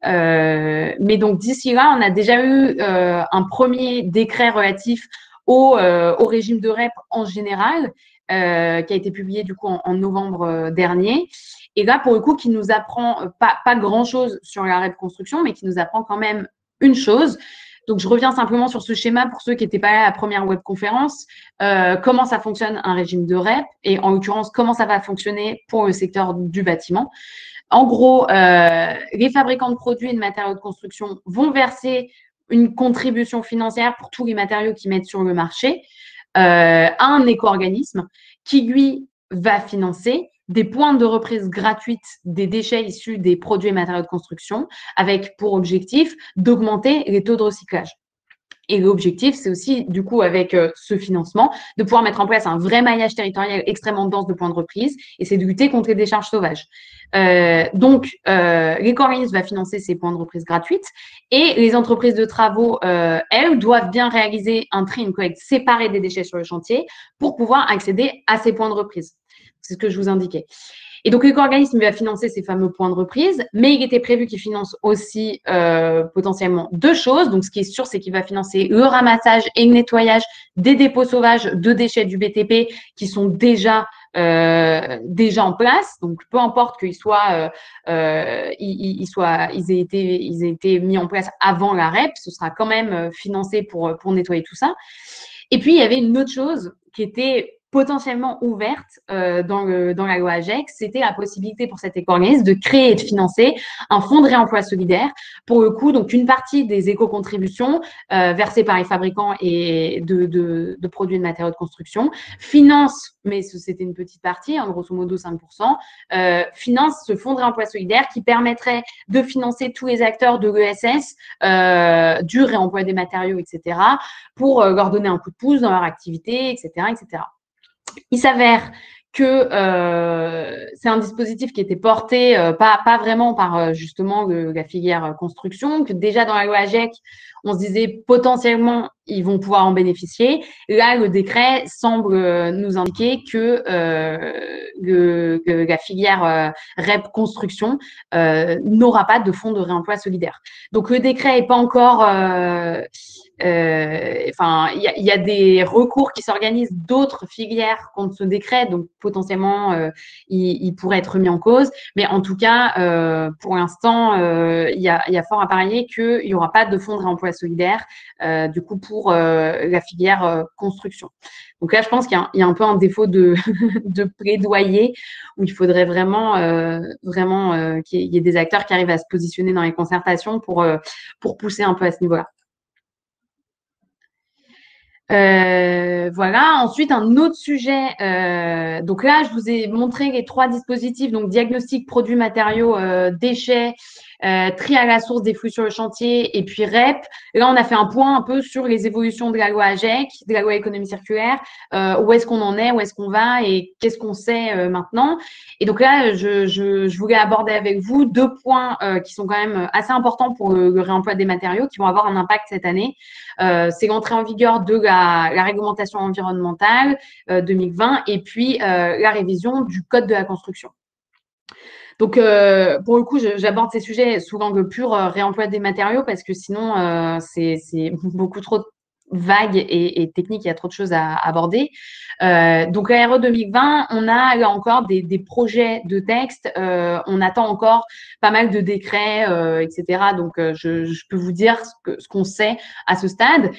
Mais donc, d'ici là, on a déjà eu un premier décret relatif au régime de REP en général, qui a été publié du coup en novembre dernier. Et là, pour le coup, qui nous apprend pas grand-chose sur la REP construction, mais qui nous apprend quand même une chose. Donc, je reviens simplement sur ce schéma pour ceux qui n'étaient pas là à la première webconférence. Comment ça fonctionne un régime de REP et en l'occurrence, comment ça va fonctionner pour le secteur du bâtiment. En gros, les fabricants de produits et de matériaux de construction vont verser une contribution financière pour tous les matériaux qu'ils mettent sur le marché à un éco-organisme qui, lui, va financer des points de reprise gratuites des déchets issus des produits et matériaux de construction avec pour objectif d'augmenter les taux de recyclage. Et l'objectif, c'est aussi, du coup, avec ce financement, de pouvoir mettre en place un vrai maillage territorial extrêmement dense de points de reprise, et c'est de lutter contre les décharges sauvages. Donc, l'éco-organisme va financer ces points de reprise gratuites, et les entreprises de travaux, elles, doivent bien réaliser un tri, une collecte séparée des déchets sur le chantier pour pouvoir accéder à ces points de reprise. C'est ce que je vous indiquais. Et donc, l'éco-organisme va financer ces fameux points de reprise, mais il était prévu qu'il finance aussi potentiellement 2 choses. Donc, ce qui est sûr, c'est qu'il va financer le ramassage et le nettoyage des dépôts sauvages de déchets du BTP qui sont déjà en place. Donc, peu importe qu'ils aient été mis en place avant la REP, ce sera quand même financé pour nettoyer tout ça. Et puis, il y avait une autre chose qui était potentiellement ouverte dans la loi AGEC, c'était la possibilité pour cet éco-organisme de créer et de financer un fonds de réemploi solidaire. Pour le coup, donc une partie des éco-contributions versées par les fabricants et de produits de matériaux de construction finance, mais c'était une petite partie, en grosso modo 5%, finance ce fonds de réemploi solidaire qui permettrait de financer tous les acteurs de l'ESS, du réemploi des matériaux, etc., pour leur donner un coup de pouce dans leur activité, etc., etc. Il s'avère que c'est un dispositif qui était porté pas vraiment par justement la filière construction, que déjà dans la loi AGEC, on se disait potentiellement ils vont pouvoir en bénéficier. Là, le décret semble nous indiquer que la filière REP construction n'aura pas de fonds de réemploi solidaire. Donc le décret n'est pas encore il y a des recours qui s'organisent d'autres filières contre ce décret, donc potentiellement il pourrait être mis en cause. Mais en tout cas, pour l'instant, il y a fort à parier qu'il n'y aura pas de fonds de réemploi solidaire du coup pour la filière construction. Donc là, je pense qu'il y a un peu un défaut de plaidoyer où il faudrait vraiment qu'il y ait des acteurs qui arrivent à se positionner dans les concertations pour pousser un peu à ce niveau-là. Voilà. Ensuite, un autre sujet. Donc là, je vous ai montré les 3 dispositifs. Donc, diagnostic, produits, matériaux, déchets, tri à la source des flux sur le chantier et puis REP. Et là, on a fait un point un peu sur les évolutions de la loi AGEC, de la loi économie circulaire, où est-ce qu'on en est, où est-ce qu'on va et qu'est-ce qu'on sait maintenant. Et donc là, je voulais aborder avec vous 2 points qui sont quand même assez importants pour le réemploi des matériaux qui vont avoir un impact cette année. C'est l'entrée en vigueur de la réglementation environnementale 2020 et puis la révision du code de la construction. Donc, pour le coup, j'aborde ces sujets sous l'angle pur réemploi des matériaux parce que sinon, c'est beaucoup trop vague et technique, il y a trop de choses à aborder. Donc, la RE 2020, on a là encore des projets de texte. On attend encore pas mal de décrets, etc. Donc, je peux vous dire ce qu'on sait à ce stade.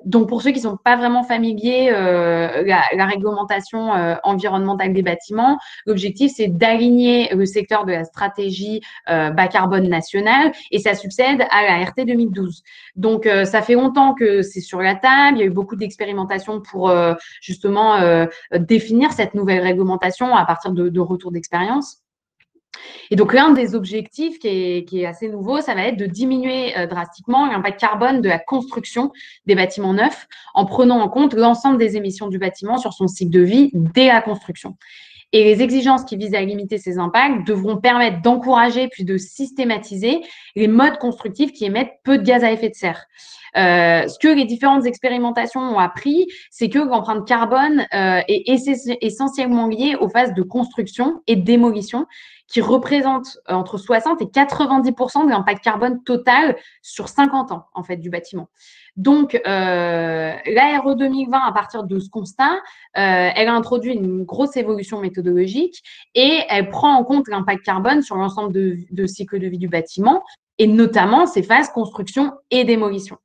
Donc, pour ceux qui ne sont pas vraiment familiers, la réglementation environnementale des bâtiments, l'objectif, c'est d'aligner le secteur de la stratégie bas carbone nationale et ça succède à la RT 2012. Donc, ça fait longtemps que c'est sur la table. Il y a eu beaucoup d'expérimentations pour justement définir cette nouvelle réglementation à partir de retours d'expérience. Et donc, l'un des objectifs qui est assez nouveau, ça va être de diminuer drastiquement l'impact carbone de la construction des bâtiments neufs en prenant en compte l'ensemble des émissions du bâtiment sur son cycle de vie dès la construction. Et les exigences qui visent à limiter ces impacts devront permettre d'encourager puis de systématiser les modes constructifs qui émettent peu de gaz à effet de serre. Ce que les différentes expérimentations ont appris, c'est que l'empreinte carbone est essentiellement liée aux phases de construction et de démolition qui représentent entre 60 et 90% de l'impact carbone total sur 50 ans en fait, du bâtiment. Donc, l'ARE 2020, à partir de ce constat, elle a introduit une grosse évolution méthodologique et elle prend en compte l'impact carbone sur l'ensemble de cycle de vie du bâtiment et notamment ces phases construction et démolition.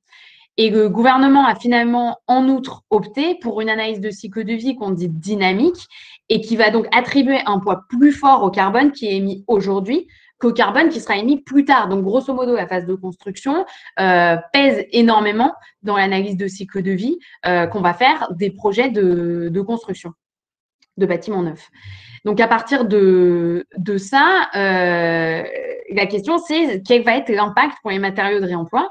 Et le gouvernement a finalement, en outre, opté pour une analyse de cycle de vie qu'on dit dynamique et qui va donc attribuer un poids plus fort au carbone qui est émis aujourd'hui qu'au carbone qui sera émis plus tard. Donc, grosso modo, la phase de construction pèse énormément dans l'analyse de cycle de vie qu'on va faire des projets de construction de bâtiments neufs. Donc, à partir de ça, la question, c'est quel va être l'impact pour les matériaux de réemploi?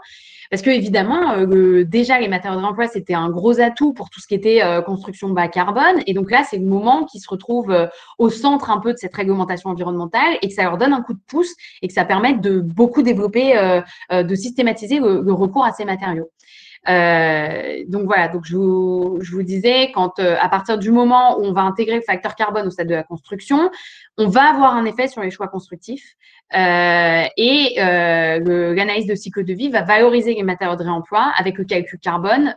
Parce que évidemment, déjà, les matériaux de réemploi, c'était un gros atout pour tout ce qui était construction bas carbone. Et donc là, c'est le moment qui se retrouve au centre un peu de cette réglementation environnementale et que ça leur donne un coup de pouce et que ça permette de beaucoup développer, de systématiser le recours à ces matériaux. Donc voilà, donc je vous disais, quand à partir du moment où on va intégrer le facteur carbone au stade de la construction, on va avoir un effet sur les choix constructifs et l'analyse de cycle de vie va valoriser les matériaux de réemploi avec le calcul carbone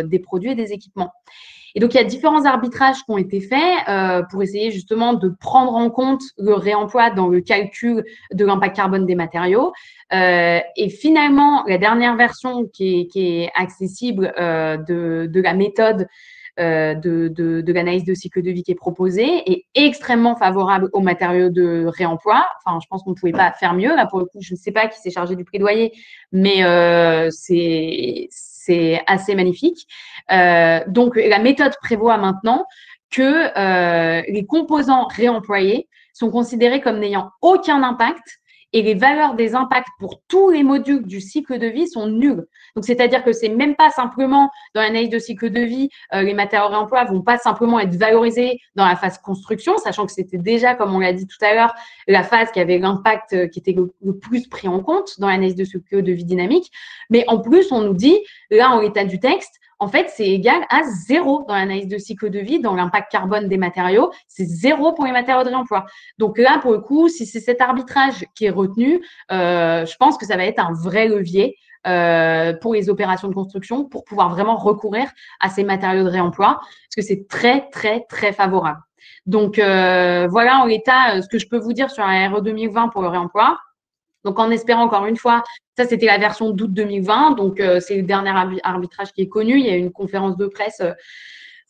des produits et des équipements. Et donc, il y a différents arbitrages qui ont été faits pour essayer justement de prendre en compte le réemploi dans le calcul de l'impact carbone des matériaux. Et finalement, la dernière version qui est accessible de la méthode de l'analyse de cycle de vie qui est proposée est extrêmement favorable aux matériaux de réemploi. Enfin, je pense qu'on ne pouvait pas faire mieux. Là, pour le coup, je ne sais pas qui s'est chargé du plaidoyer, mais c'est assez magnifique. Donc, la méthode prévoit maintenant que les composants réemployés sont considérés comme n'ayant aucun impact et les valeurs des impacts pour tous les modules du cycle de vie sont nulles. Donc, c'est-à-dire que c'est même pas simplement dans l'analyse de cycle de vie, les matériaux réemploi vont pas simplement être valorisés dans la phase construction, sachant que c'était déjà, comme on l'a dit tout à l'heure, la phase qui avait l'impact qui était le plus pris en compte dans l'analyse de cycle de vie dynamique. Mais en plus, on nous dit, là, en l'état du texte, en fait, c'est égal à 0 dans l'analyse de cycle de vie, dans l'impact carbone des matériaux, c'est 0 pour les matériaux de réemploi. Donc là, pour le coup, si c'est cet arbitrage qui est retenu, je pense que ça va être un vrai levier pour les opérations de construction, pour pouvoir vraiment recourir à ces matériaux de réemploi, parce que c'est très, très, très favorable. Donc, voilà en l'état ce que je peux vous dire sur la RE 2020 pour le réemploi. Donc, en espérant encore une fois, ça, c'était la version d'août 2020. Donc, c'est le dernier arbitrage qui est connu. Il y a eu une conférence de presse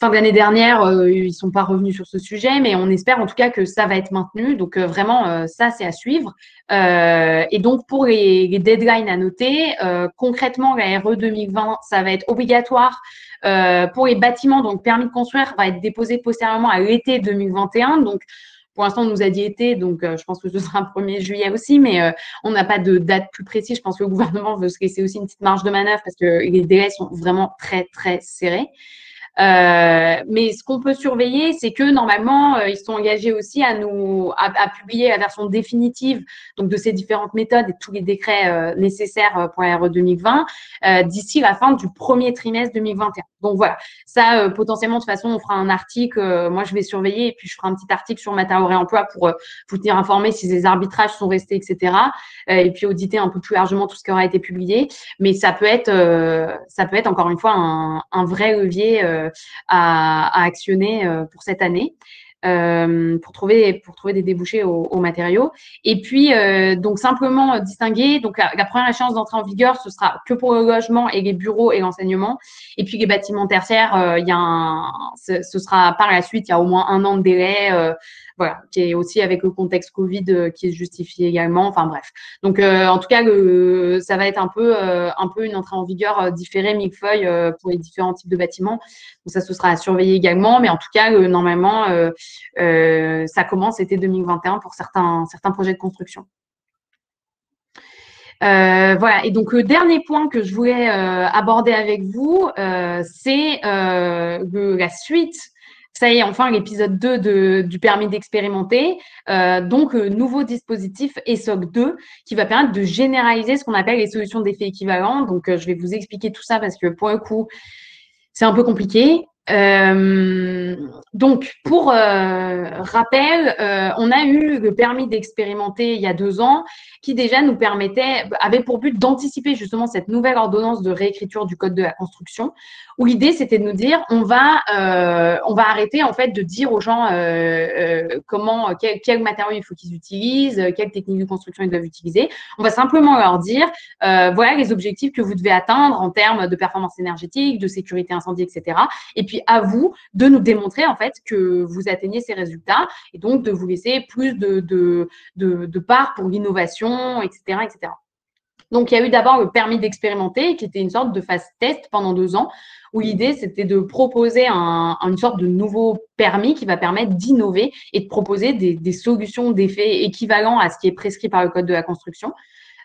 fin de l'année dernière. Ils ne sont pas revenus sur ce sujet, mais on espère en tout cas que ça va être maintenu. Donc, vraiment, ça, c'est à suivre. Et donc, pour les deadlines à noter, concrètement, la RE 2020, ça va être obligatoire pour les bâtiments. Donc, permis de construire va être déposé postérieurement à l'été 2021. Donc, pour l'instant, on nous a dit été, donc je pense que ce sera le 1er juillet aussi, mais on n'a pas de date plus précise. Je pense que le gouvernement veut se laisser aussi une petite marge de manœuvre parce que les délais sont vraiment très, très serrés. Mais ce qu'on peut surveiller, c'est que normalement, ils sont engagés aussi à publier la version définitive donc de ces différentes méthodes et tous les décrets nécessaires pour la RE 2020 d'ici la fin du premier trimestre 2021. Donc voilà, ça potentiellement de toute façon, on fera un article. Moi, je vais surveiller et puis je ferai un petit article sur matériaux réemploi pour vous tenir informé si les arbitrages sont restés, etc. Et puis auditer un peu plus largement tout ce qui aura été publié. Mais ça peut être encore une fois un vrai levier à actionner pour cette année. Pour trouver des débouchés aux matériaux. Et puis, donc, simplement distinguer, donc, la première échéance d'entrée en vigueur, ce sera que pour le logement et les bureaux et l'enseignement. Et puis, les bâtiments tertiaires, ce sera par la suite, il y a au moins 1 an de délai, voilà, qui est aussi avec le contexte Covid qui est justifié également. Enfin, bref. Donc, en tout cas, ça va être un peu une entrée en vigueur différée, millefeuille pour les différents types de bâtiments. Donc, ça, ce sera à surveiller également. Mais en tout cas, normalement, ça commence été 2021 pour certains projets de construction. Voilà. Et donc, le dernier point que je voulais aborder avec vous, c'est la suite. Ça y est, enfin, l'épisode 2 du permis d'expérimenter. Donc, nouveau dispositif ESOC 2 qui va permettre de généraliser ce qu'on appelle les solutions d'effet équivalent. Donc, je vais vous expliquer tout ça parce que pour le coup, c'est un peu compliqué. Donc, pour rappel, on a eu le permis d'expérimenter il y a 2 ans qui déjà avait pour but d'anticiper justement cette nouvelle ordonnance de réécriture du code de la construction où l'idée c'était de nous dire on va arrêter en fait de dire aux gens quel matériau il faut qu'ils utilisent, quelle technique de construction ils doivent utiliser. On va simplement leur dire voilà les objectifs que vous devez atteindre en termes de performance énergétique, de sécurité incendie, etc. Et puis à vous de nous démontrer en fait que vous atteignez ces résultats et donc de vous laisser plus de part pour l'innovation, etc., etc. Donc, il y a eu d'abord le permis d'expérimenter qui était une sorte de phase test pendant 2 ans où l'idée, c'était de proposer une sorte de nouveau permis qui va permettre d'innover et de proposer des solutions d'effets équivalents à ce qui est prescrit par le code de la construction.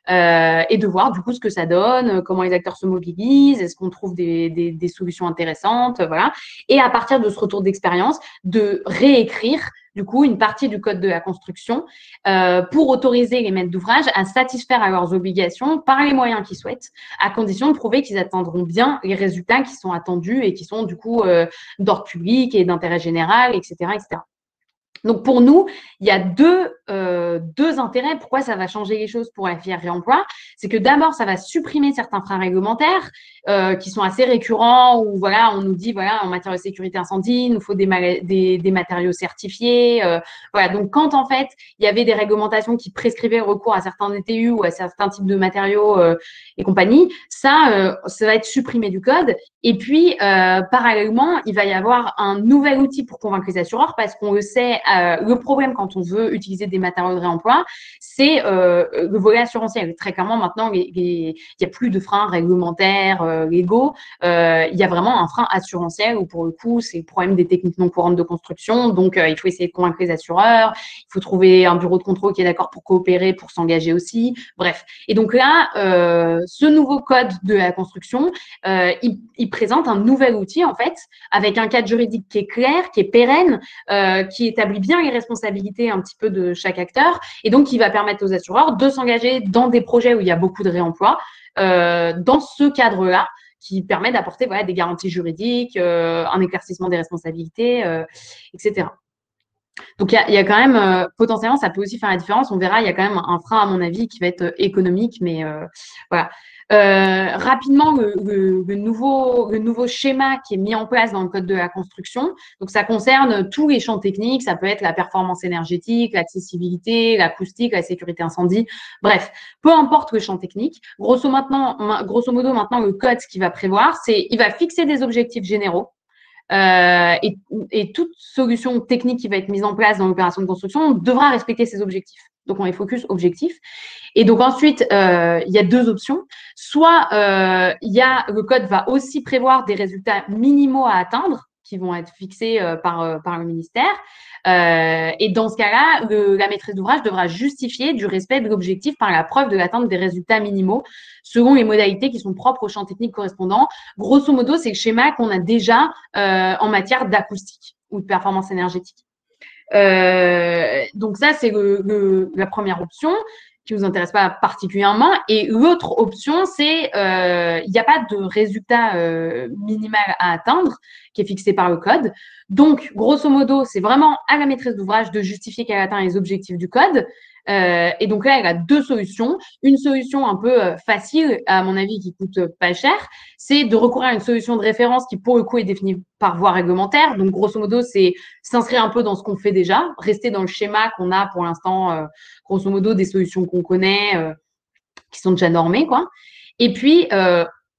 Et de voir du coup ce que ça donne, comment les acteurs se mobilisent, est-ce qu'on trouve des solutions intéressantes, voilà. Et à partir de ce retour d'expérience, de réécrire du coup une partie du code de la construction pour autoriser les maîtres d'ouvrage à satisfaire à leurs obligations par les moyens qu'ils souhaitent, à condition de prouver qu'ils atteindront bien les résultats qui sont attendus et qui sont du coup d'ordre public et d'intérêt général, etc., etc. Donc, pour nous, il y a deux intérêts. Pourquoi ça va changer les choses pour la filière réemploi? C'est que d'abord, ça va supprimer certains freins réglementaires qui sont assez récurrents, où voilà, on nous dit, voilà, en matière de sécurité incendie, il nous faut des matériaux certifiés. Voilà. Donc, quand en fait, il y avait des réglementations qui prescrivaient le recours à certains DTU ou à certains types de matériaux et compagnie, ça va être supprimé du code. Et puis, parallèlement, il va y avoir un nouvel outil pour convaincre les assureurs, parce qu'on le sait, le problème quand on veut utiliser des matériaux de réemploi, c'est le volet assurantiel. Très clairement, maintenant, il y a plus de freins réglementaires, légaux. Il y a vraiment un frein assurantiel où, pour le coup, c'est le problème des techniques non courantes de construction. Donc, il faut essayer de convaincre les assureurs. Il faut trouver un bureau de contrôle qui est d'accord pour coopérer, pour s'engager aussi. Bref. Et donc là, ce nouveau code de la construction, il présente un nouvel outil, en fait, avec un cadre juridique qui est clair, qui est pérenne, qui établit bien les responsabilités un petit peu de chaque acteur, et donc qui va permettre aux assureurs de s'engager dans des projets où il y a beaucoup de réemploi, dans ce cadre-là, qui permet d'apporter voilà, des garanties juridiques, un éclaircissement des responsabilités, etc. Donc, il y a quand même, potentiellement, ça peut aussi faire la différence. On verra, il y a quand même un frein, à mon avis, qui va être économique, mais voilà. Rapidement, le nouveau schéma qui est mis en place dans le code de la construction. Donc, ça concerne tous les champs techniques. Ça peut être la performance énergétique, l'accessibilité, l'acoustique, la sécurité incendie. Bref, peu importe le champ technique. Grosso modo, maintenant, le code, ce qu'il va prévoir, c'est il va fixer des objectifs généraux. Et toute solution technique qui va être mise en place dans l'opération de construction devra respecter ces objectifs. Donc, on est focus objectif. Et donc, ensuite, il y a deux options. Soit le code va aussi prévoir des résultats minimaux à atteindre qui vont être fixés par le ministère. Et dans ce cas-là, la maîtrise d'ouvrage devra justifier du respect de l'objectif par la preuve de l'atteinte des résultats minimaux selon les modalités qui sont propres au champ technique correspondant. Grosso modo, c'est le schéma qu'on a déjà en matière d'acoustique ou de performance énergétique. Donc ça, c'est la première option qui vous intéresse pas particulièrement. Et l'autre option, c'est il n'y a pas de résultat minimal à atteindre qui est fixé par le code. Donc, grosso modo, c'est vraiment à la maîtrise d'ouvrage de justifier qu'elle atteint les objectifs du code. Et donc là, elle a deux solutions. Une solution un peu facile, à mon avis, qui coûte pas cher, c'est de recourir à une solution de référence qui, pour le coup, est définie par voie réglementaire. Donc, grosso modo, c'est s'inscrire un peu dans ce qu'on fait déjà, rester dans le schéma qu'on a pour l'instant, grosso modo, des solutions qu'on connaît, qui sont déjà normées, quoi. Et puis,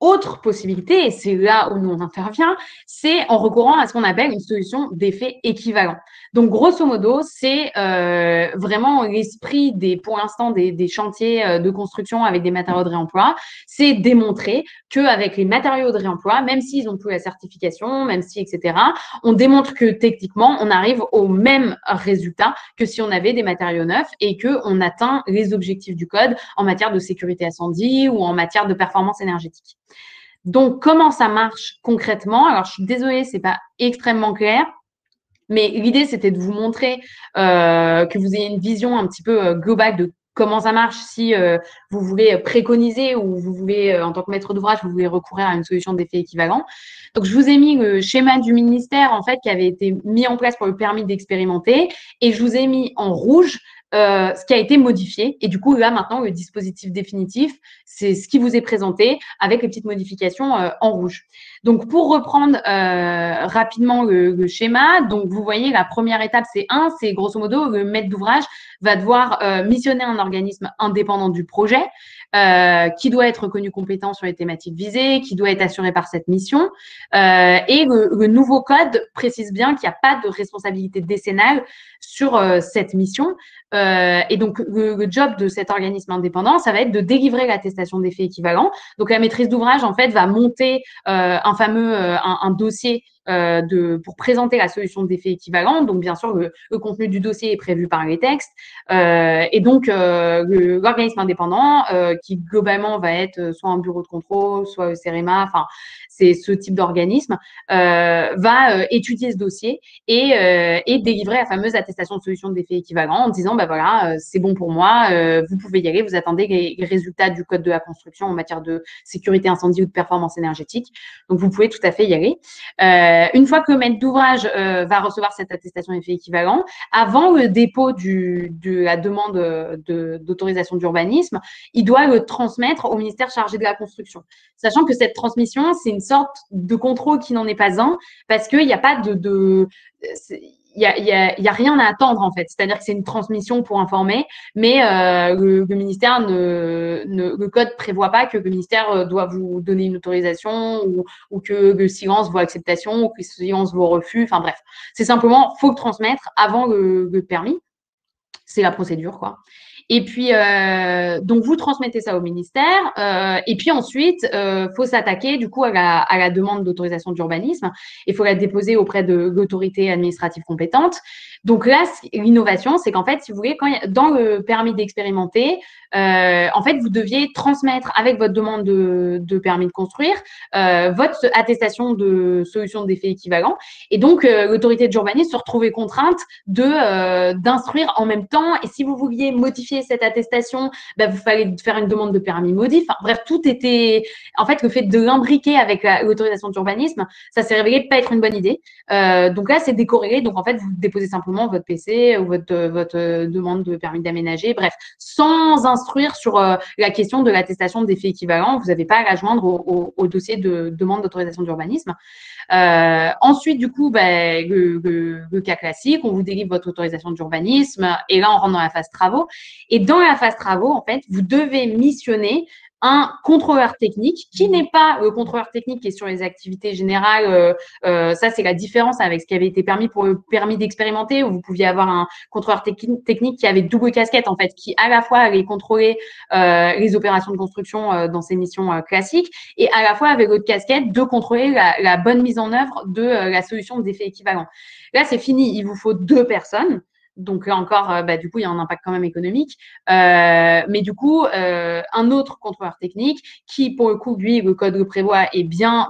autre possibilité, et c'est là où nous on intervient, c'est en recourant à ce qu'on appelle une solution d'effet équivalent. Donc, grosso modo, c'est vraiment l'esprit pour l'instant, des chantiers de construction avec des matériaux de réemploi, c'est démontrer qu'avec les matériaux de réemploi, même s'ils n'ont plus la certification, même si, etc., on démontre que techniquement, on arrive au même résultat que si on avait des matériaux neufs et qu'on atteint les objectifs du code en matière de sécurité incendie ou en matière de performance énergétique. Donc, comment ça marche concrètement? Alors, je suis désolée, c'est pas extrêmement clair, mais l'idée, c'était de vous montrer que vous ayez une vision un petit peu globale de comment ça marche si vous voulez préconiser ou vous voulez, en tant que maître d'ouvrage, vous voulez recourir à une solution d'effet équivalent. Donc, je vous ai mis le schéma du ministère, en fait, qui avait été mis en place pour le permis d'expérimenter, et je vous ai mis en rouge ce qui a été modifié. Et du coup, là, maintenant, le dispositif définitif, c'est ce qui vous est présenté avec les petites modifications en rouge. Donc, pour reprendre rapidement le schéma, donc vous voyez, la première étape, c'est grosso modo, le maître d'ouvrage va devoir missionner un organisme indépendant du projet qui doit être reconnu compétent sur les thématiques visées, qui doit être assuré par cette mission. Et le nouveau code précise bien qu'il n'y a pas de responsabilité décennale sur cette mission. Et donc, le job de cet organisme indépendant, ça va être de délivrer l'attestation d'effet équivalent. Donc, la maîtrise d'ouvrage, en fait, va monter un dossier pour présenter la solution d'effet équivalent. Donc, bien sûr, le contenu du dossier est prévu par les textes. Et donc, l'organisme indépendant, qui globalement va être soit un bureau de contrôle, soit le CEREMA, enfin, c'est ce type d'organisme, va étudier ce dossier et délivrer la fameuse attestation de solution d'effet équivalent en disant, bah voilà, c'est bon pour moi, vous pouvez y aller, vous attendez les résultats du code de la construction en matière de sécurité incendie ou de performance énergétique. Donc, vous pouvez tout à fait y aller. Une fois que le maître d'ouvrage va recevoir cette attestation d'effet équivalent, avant le dépôt de la demande d'autorisation d'urbanisme, il doit le transmettre au ministère chargé de la construction. Sachant que cette transmission, c'est une sorte de contrôle qui n'en est pas un, parce qu'il n'y a pas il y a rien à attendre en fait. C'est-à-dire que c'est une transmission pour informer, mais le ministère le code prévoit pas que le ministère doit vous donner une autorisation ou que le silence vaut acceptation ou que le silence vaut refus. Enfin bref, c'est simplement faut le transmettre avant le permis. C'est la procédure quoi. Et puis, donc, vous transmettez ça au ministère. Et puis ensuite, faut s'attaquer du coup à la demande d'autorisation d'urbanisme. Il faut la déposer auprès de l'autorité administrative compétente. Donc là, l'innovation, c'est qu'en fait, si vous voulez, dans le permis d'expérimenter, en fait, vous deviez transmettre avec votre demande de permis de construire votre attestation de solution d'effet équivalent. Et donc, l'autorité d'urbanisme se retrouvait contrainte d'instruire en même temps. Et si vous vouliez modifier cette attestation, vous fallait faire une demande de permis modif. Enfin, bref, tout était… En fait, le fait de l'imbriquer avec l'autorisation d'urbanisme, ça s'est révélé pas être une bonne idée. Donc là, c'est décorrélé. Donc, en fait, vous déposez simplement votre PC ou votre demande de permis d'aménager. Bref, sans instruire sur la question de l'attestation d'effet équivalent, vous n'avez pas à la joindre au dossier de demande d'autorisation d'urbanisme. Ensuite, du coup, le cas classique, on vous délivre votre autorisation d'urbanisme et là, on rentre dans la phase travaux. Et dans la phase travaux, en fait, vous devez missionner un contrôleur technique qui n'est pas le contrôleur technique qui est sur les activités générales. Ça, c'est la différence avec ce qui avait été permis pour le permis d'expérimenter où vous pouviez avoir un contrôleur technique qui avait double casquette, en fait, qui à la fois allait contrôler les opérations de construction dans ses missions classiques et à la fois avec l'autre casquette de contrôler la bonne mise en œuvre de la solution d'effet équivalent. Là, c'est fini. Il vous faut 2 personnes. Donc là encore, du coup, il y a un impact quand même économique. Mais du coup, un autre contrôleur technique qui, pour le coup, lui, le code le prévoit, est bien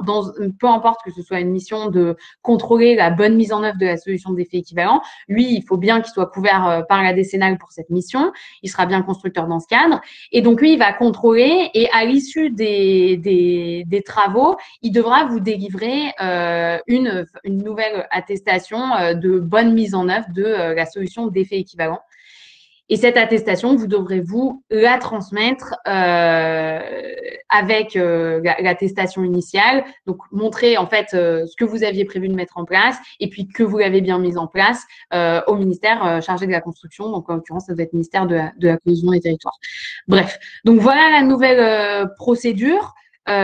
peu importe que ce soit une mission de contrôler la bonne mise en œuvre de la solution d'effet équivalent, lui, il faut bien qu'il soit couvert par la décennale pour cette mission. Il sera bien constructeur dans ce cadre. Et donc, lui, il va contrôler et à l'issue des travaux, il devra vous délivrer une nouvelle attestation de bonne mise en œuvre de la solution d'effet équivalent. Et cette attestation, vous devrez vous la transmettre avec l'attestation initiale. Donc, montrer en fait ce que vous aviez prévu de mettre en place et puis que vous l'avez bien mis en place au ministère chargé de la construction. Donc, en l'occurrence, ça doit être le ministère de la cohésion des territoires. Bref, donc voilà la nouvelle procédure. Il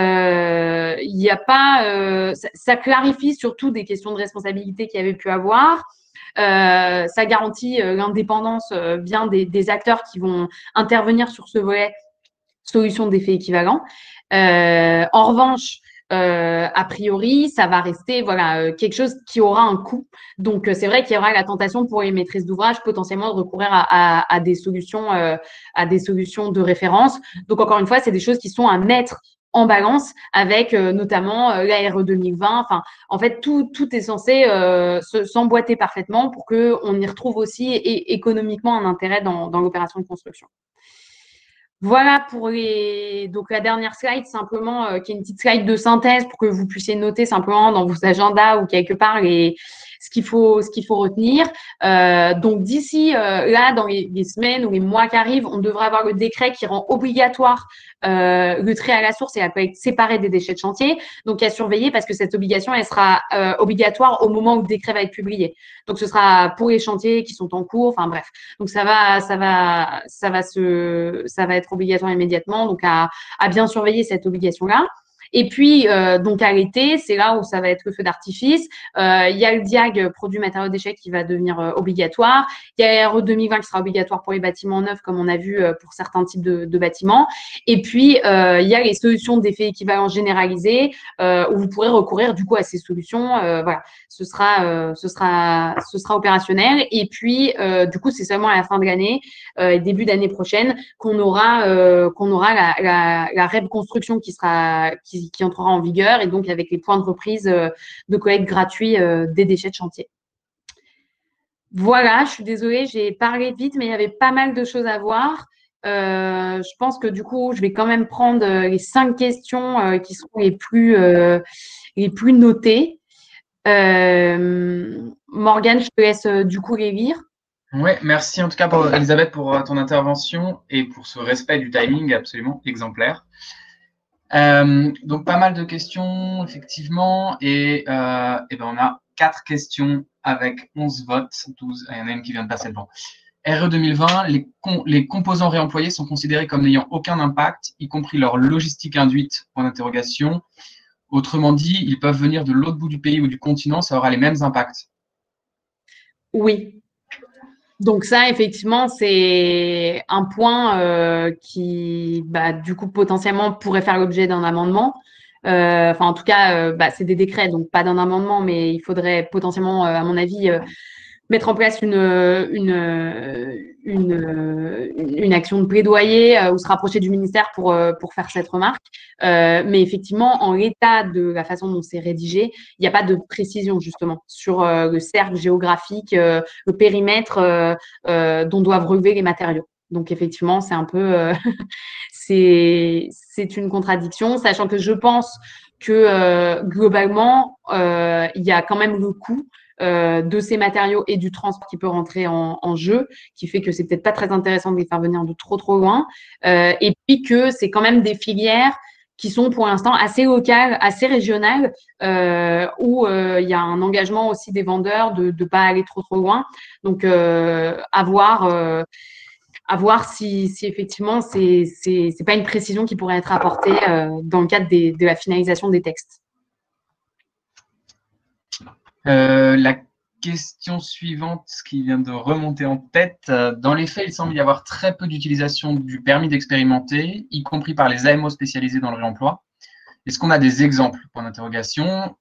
y a pas, ça clarifie surtout des questions de responsabilité qu'il y avait pu avoir. Ça garantit l'indépendance bien des acteurs qui vont intervenir sur ce volet solution d'effet équivalent. En revanche, a priori, ça va rester quelque chose qui aura un coût. Donc, c'est vrai qu'il y aura la tentation pour les maîtrises d'ouvrage potentiellement de recourir à des solutions de référence. Donc, encore une fois, c'est des choses qui sont à mettre en balance avec notamment la RE 2020. Enfin, en fait, tout est censé s'emboîter parfaitement pour qu'on y retrouve aussi économiquement un intérêt dans l'opération de construction. Voilà pour donc la dernière slide, simplement, qui est une petite slide de synthèse pour que vous puissiez noter simplement dans vos agendas ou quelque part ce qu'il faut retenir. Donc, d'ici là, dans les semaines ou les mois qui arrivent, on devrait avoir le décret qui rend obligatoire le tri à la source et la collecte séparée des déchets de chantier. Donc, à surveiller parce que cette obligation, elle sera obligatoire au moment où le décret va être publié. Donc, ce sera pour les chantiers qui sont en cours. Enfin, bref. Donc, ça va être obligatoire immédiatement. Donc, à bien surveiller cette obligation-là. Et puis, donc à l'été, c'est là où ça va être le feu d'artifice. Il y a le DIAG produit matériaux déchets qui va devenir obligatoire. Il y a la RE 2020 qui sera obligatoire pour les bâtiments neufs, comme on a vu pour certains types de bâtiments. Et puis, il y a les solutions d'effet équivalent généralisées où vous pourrez recourir du coup à ces solutions. Voilà, ce sera opérationnel. Et puis, du coup, c'est seulement à la fin de l'année et début d'année prochaine qu'on aura la REB construction qui entrera en vigueur et donc avec les points de reprise de collecte gratuits des déchets de chantier. Voilà, je suis désolée, j'ai parlé vite, mais il y avait pas mal de choses à voir. Je pense que du coup, je vais quand même prendre les 5 questions qui seront les plus notées. Morgane, je te laisse du coup les lire. Oui, merci en tout cas, Elisabeth, pour ton intervention et pour ce respect du timing absolument exemplaire. Donc, pas mal de questions, effectivement, et ben, on a 4 questions avec 11 votes, 12, il y en a une qui vient de passer devant. RE 2020, les composants réemployés sont considérés comme n'ayant aucun impact, y compris leur logistique induite, point d'interrogation. Autrement dit, ils peuvent venir de l'autre bout du pays ou du continent, ça aura les mêmes impacts. Oui. Donc ça, effectivement, c'est un point qui, du coup, potentiellement pourrait faire l'objet d'un amendement. Enfin, en tout cas, c'est des décrets, donc pas d'un amendement, mais il faudrait potentiellement, à mon avis, mettre en place une action de plaidoyer ou se rapprocher du ministère pour faire cette remarque. Mais effectivement, en l'état de la façon dont c'est rédigé, il n'y a pas de précision justement sur le cercle géographique, le périmètre dont doivent relever les matériaux. Donc effectivement, c'est un peu c'est une contradiction, sachant que je pense que globalement, il y a quand même le coût de ces matériaux et du transport qui peut rentrer en jeu, qui fait que c'est peut-être pas très intéressant de les faire venir de trop loin, et puis que c'est quand même des filières qui sont pour l'instant assez locales, assez régionales, où il y a un engagement aussi des vendeurs de ne pas aller trop loin. Donc à voir si effectivement c'est pas une précision qui pourrait être apportée dans le cadre de la finalisation des textes. La question suivante qui vient de remonter en tête. Dans les faits, il semble y avoir très peu d'utilisation du permis d'expérimenter, y compris par les AMO spécialisés dans le réemploi. Est-ce qu'on a des exemples? Point d'interrogation.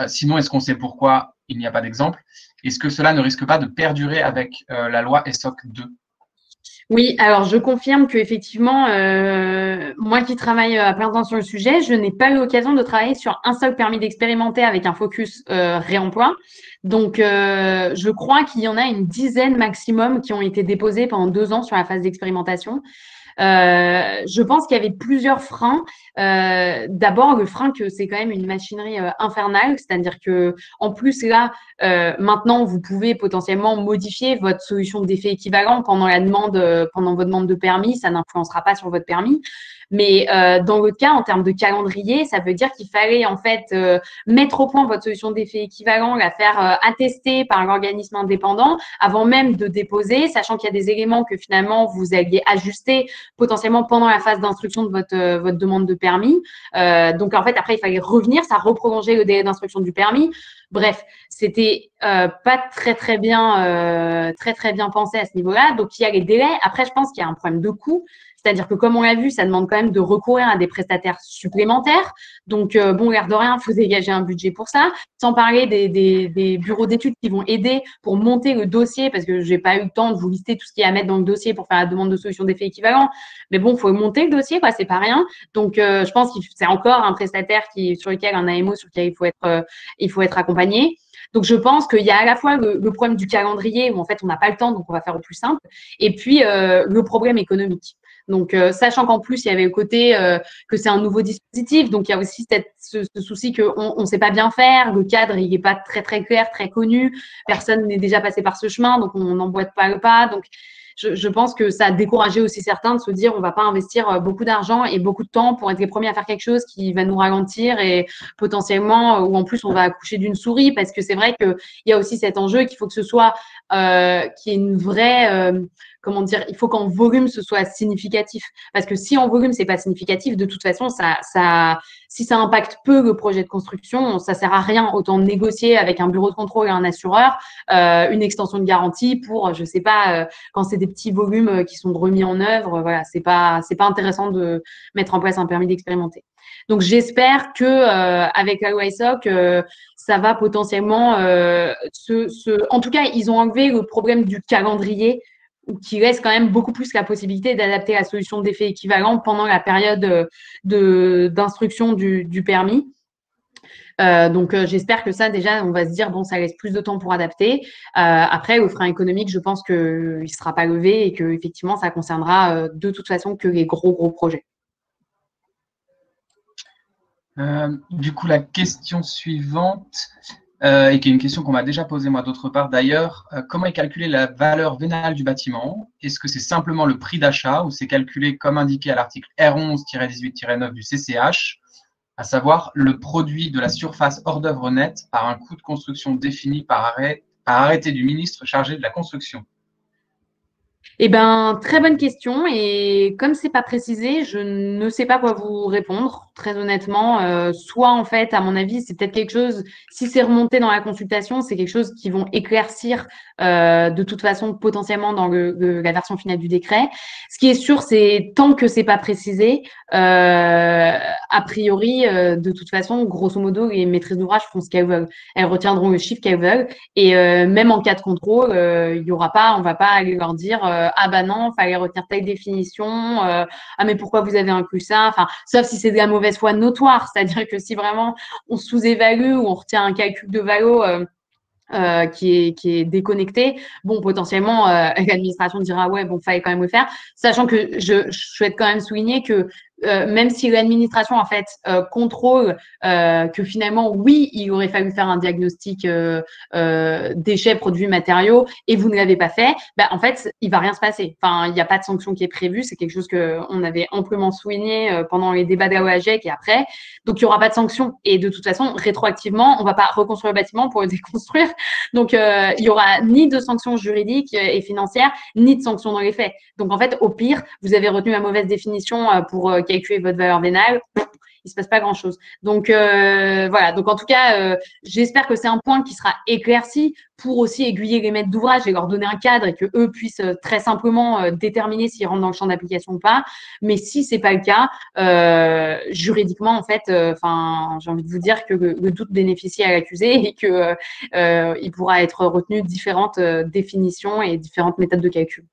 Sinon, est-ce qu'on sait pourquoi il n'y a pas d'exemple? Est-ce que cela ne risque pas de perdurer avec la loi ESSOC 2? Oui, alors je confirme qu'effectivement, moi qui travaille à plein temps sur le sujet, je n'ai pas eu l'occasion de travailler sur un seul permis d'expérimenter avec un focus réemploi. Donc, je crois qu'il y en a une dizaine maximum qui ont été déposés pendant 2 ans sur la phase d'expérimentation. Je pense qu'il y avait plusieurs freins. D'abord, le frein que c'est quand même une machinerie infernale, c'est-à-dire que en plus là, maintenant, vous pouvez potentiellement modifier votre solution d'effet équivalent pendant pendant votre demande de permis, ça n'influencera pas sur votre permis. Mais dans votre cas, en termes de calendrier, ça veut dire qu'il fallait en fait mettre au point votre solution d'effet équivalent, la faire attester par un organisme indépendant avant même de déposer, sachant qu'il y a des éléments que finalement vous alliez ajuster potentiellement pendant la phase d'instruction de votre demande de permis. Donc en fait, après, il fallait revenir, ça reprolongeait le délai d'instruction du permis. Bref, c'était pas très bien pensé à ce niveau-là. Donc il y a les délais. Après, je pense qu'il y a un problème de coût. C'est-à-dire que, comme on l'a vu, ça demande quand même de recourir à des prestataires supplémentaires. Donc, bon, l'air de rien, il faut dégager un budget pour ça. Sans parler des bureaux d'études qui vont aider pour monter le dossier, parce que j'ai pas eu le temps de vous lister tout ce qu'il y a à mettre dans le dossier pour faire la demande de solution d'effet équivalent. Mais bon, il faut monter le dossier, quoi, c'est pas rien. Donc, je pense que c'est encore un prestataire sur lequel, un AMO sur lequel il faut être accompagné. Donc, je pense qu'il y a à la fois le problème du calendrier, où en fait, on n'a pas le temps, donc on va faire au plus simple, et puis le problème économique. Donc, sachant qu'en plus, il y avait le côté que c'est un nouveau dispositif, donc il y a aussi ce souci qu'on ne sait pas bien faire, le cadre, il n'est pas très clair, très connu, personne n'est déjà passé par ce chemin, donc on n'emboîte pas le pas. Donc, je pense que ça a découragé aussi certains de se dire on ne va pas investir beaucoup d'argent et beaucoup de temps pour être les premiers à faire quelque chose qui va nous ralentir et potentiellement, ou en plus, on va accoucher d'une souris, parce que c'est vrai qu'il y a aussi cet enjeu qu'il faut que ce soit, qu'il y ait une vraie… comment dire, il faut qu'en volume, ce soit significatif. Parce que si en volume, c'est pas significatif, de toute façon, si ça impacte peu le projet de construction, ça sert à rien. Autant négocier avec un bureau de contrôle et un assureur une extension de garantie pour, je sais pas, quand c'est des petits volumes qui sont remis en œuvre, voilà, c'est pas intéressant de mettre en place un permis d'expérimenter. Donc, j'espère que avec la loi ESSOC, ça va potentiellement en tout cas, ils ont enlevé le problème du calendrier, qui laisse quand même beaucoup plus la possibilité d'adapter la solution d'effet équivalent pendant la période d'instruction du permis. Donc, j'espère que ça, déjà, on va se dire, bon, ça laisse plus de temps pour adapter. Après, le frein économique, je pense qu'il ne sera pas levé et qu'effectivement, ça concernera de toute façon que les gros projets. Du coup, la question suivante. et qui est une question qu'on m'a déjà posée moi d'autre part d'ailleurs. Comment est calculée la valeur vénale du bâtiment? Est-ce que c'est simplement le prix d'achat ou c'est calculé comme indiqué à l'article R11-18-9 du CCH, à savoir le produit de la surface hors d'œuvre nette par un coût de construction défini par arrêté du ministre chargé de la construction? Eh ben, très bonne question. Et comme c'est pas précisé, je ne sais pas quoi vous répondre, très honnêtement. Soit, en fait, à mon avis, c'est peut-être quelque chose, si c'est remonté dans la consultation, c'est quelque chose qui vont éclaircir de toute façon potentiellement dans la version finale du décret. Ce qui est sûr, c'est tant que c'est pas précisé, a priori, de toute façon, grosso modo, les maîtrises d'ouvrage font ce qu'elles veulent. Elles retiendront le chiffre qu'elles veulent. Et même en cas de contrôle, il y aura pas, on va pas aller leur dire ah bah non, fallait retenir telle définition, ah mais pourquoi vous avez inclus ça, enfin sauf si c'est de la mauvaise foi notoire, c'est-à-dire que si vraiment on sous-évalue ou on retient un calcul de valo qui est déconnecté, bon, potentiellement, l'administration dira ouais, bon, fallait quand même le faire, sachant que je souhaite quand même souligner que même si l'administration en fait contrôle que finalement oui il aurait fallu faire un diagnostic déchets produits matériaux et vous ne l'avez pas fait, bah, en fait il va rien se passer, enfin il n'y a pas de sanction qui est prévue, c'est quelque chose que on avait amplement souligné pendant les débats de la OAGEC et après, donc il y aura pas de sanction et de toute façon rétroactivement on va pas reconstruire le bâtiment pour le déconstruire, donc il y aura ni de sanctions juridiques et financières ni de sanctions dans les faits. Donc en fait au pire vous avez retenu la mauvaise définition pour calculer votre valeur vénale, il se passe pas grand chose. Donc voilà. Donc en tout cas, j'espère que c'est un point qui sera éclairci pour aussi aiguiller les maîtres d'ouvrage et leur donner un cadre et que eux puissent très simplement déterminer s'ils rentrent dans le champ d'application ou pas. Mais si c'est pas le cas, juridiquement en fait, enfin j'ai envie de vous dire que le doute bénéficie à l'accusé et que il pourra être retenu différentes définitions et différentes méthodes de calcul.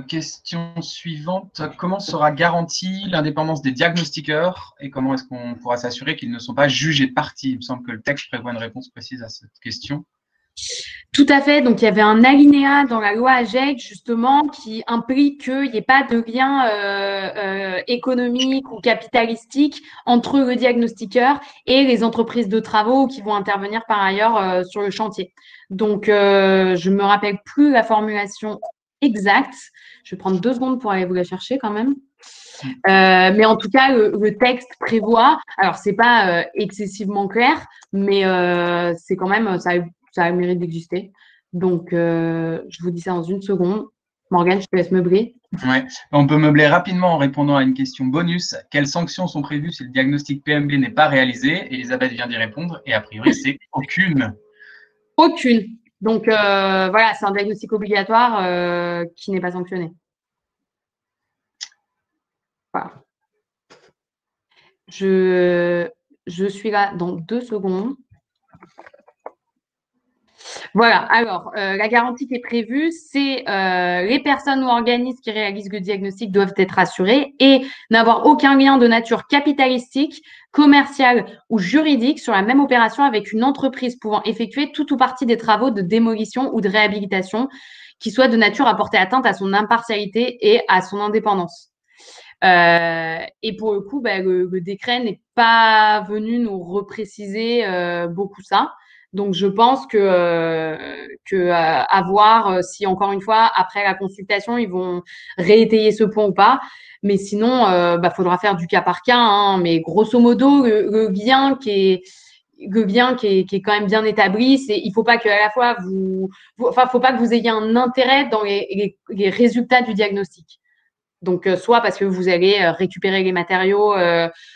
Question suivante. Comment sera garantie l'indépendance des diagnostiqueurs et comment est-ce qu'on pourra s'assurer qu'ils ne sont pas jugés partis? Il me semble que le texte prévoit une réponse précise à cette question. Tout à fait. Donc, il y avait un alinéa dans la loi AGEC, justement, qui implique qu'il n'y ait pas de lien économique ou capitalistique entre le diagnostiqueur et les entreprises de travaux qui vont intervenir par ailleurs sur le chantier. Donc, je ne me rappelle plus la formulation exacte. Je vais prendre 2 secondes pour aller vous la chercher quand même. Mais en tout cas, le texte prévoit, alors c'est pas excessivement clair, mais c'est quand même, ça a le mérite d'exister. Donc, je vous dis ça dans une seconde. Morgane, je te laisse meubler. Ouais. On peut meubler rapidement en répondant à une question bonus. Quelles sanctions sont prévues si le diagnostic PMB n'est pas réalisé? Elisabeth vient d'y répondre et a priori, c'est aucune. Aucune. Donc, voilà, c'est un diagnostic obligatoire qui n'est pas sanctionné. Voilà. Je suis là dans 2 secondes. Voilà, alors la garantie qui est prévue, c'est les personnes ou organismes qui réalisent le diagnostic doivent être assurés et n'avoir aucun lien de nature capitalistique, commerciale ou juridique sur la même opération avec une entreprise pouvant effectuer tout ou partie des travaux de démolition ou de réhabilitation qui soient de nature à porter atteinte à son impartialité et à son indépendance. Et pour le coup, bah, le décret n'est pas venu nous repréciser beaucoup ça. Donc, je pense que à voir si, encore une fois, après la consultation, ils vont réétayer ce point ou pas. Mais sinon, bah, faudra faire du cas par cas. Hein. Mais grosso modo, le bien qui est quand même bien établi, c'est il faut pas que à la fois faut pas que vous ayez un intérêt dans les résultats du diagnostic. Donc, soit parce que vous allez récupérer les matériaux,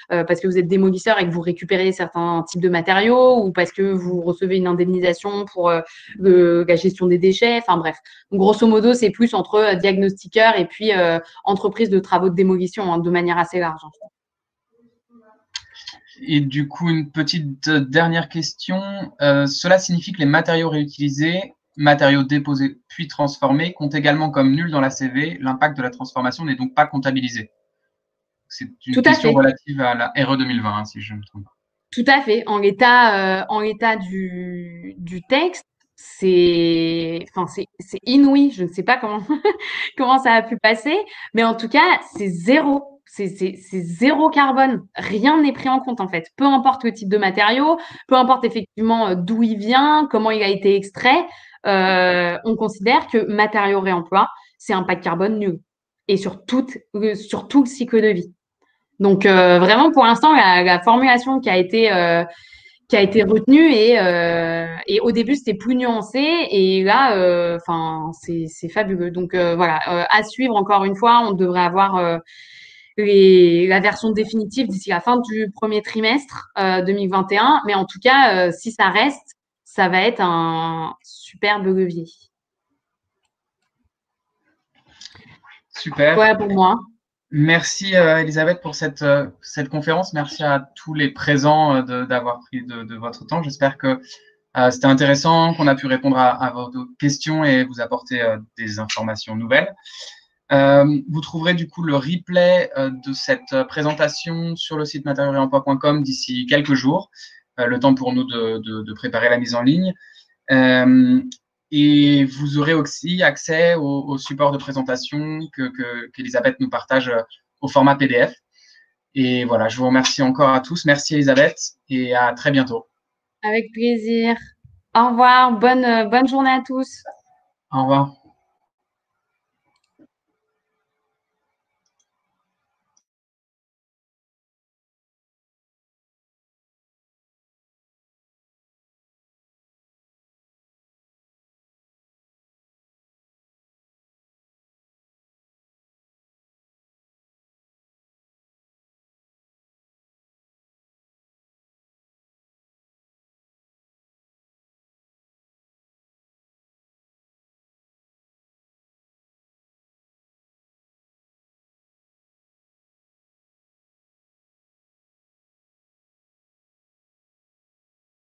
parce que vous êtes démolisseur et que vous récupérez certains types de matériaux, ou parce que vous recevez une indemnisation pour la gestion des déchets. Enfin bref. Donc, grosso modo, c'est plus entre diagnostiqueur et puis entreprise de travaux de démolition, hein, de manière assez large. Et du coup, une petite dernière question. Cela signifie que les matériaux réutilisés, matériaux déposés puis transformés, comptent également comme nuls dans la CV. L'impact de la transformation n'est donc pas comptabilisé. C'est une question relative à la RE 2020, hein, si je me trompe pas. Tout à fait. En l'état du texte, c'est inouï. Je ne sais pas comment ça a pu passer, mais en tout cas, c'est zéro. c'est zéro carbone. Rien n'est pris en compte, en fait. Peu importe le type de matériau, peu importe effectivement d'où il vient, comment il a été extrait, on considère que matériaux réemploi, c'est impact carbone nul. Et sur tout le cycle de vie. Donc, vraiment, pour l'instant, la formulation qui a été retenue et au début, c'était plus nuancé. Et là, c'est fabuleux. Donc, voilà, à suivre encore une fois. On devrait avoir la version définitive d'ici la fin du premier trimestre 2021. Mais en tout cas, si ça reste, ça va être un superbe levier. Super. Voilà pour moi. Merci Elisabeth pour cette conférence. Merci à tous les présents d'avoir pris de votre temps. J'espère que c'était intéressant, qu'on a pu répondre à vos questions et vous apporter des informations nouvelles. Vous trouverez du coup le replay de cette présentation sur le site matériauxréemploi.com d'ici quelques jours, le temps pour nous de préparer la mise en ligne. Et vous aurez aussi accès au support de présentation qu'Elisabeth nous partage au format PDF. Et voilà, je vous remercie encore à tous. Merci Elisabeth et à très bientôt. Avec plaisir. Au revoir. Bonne journée à tous. Au revoir.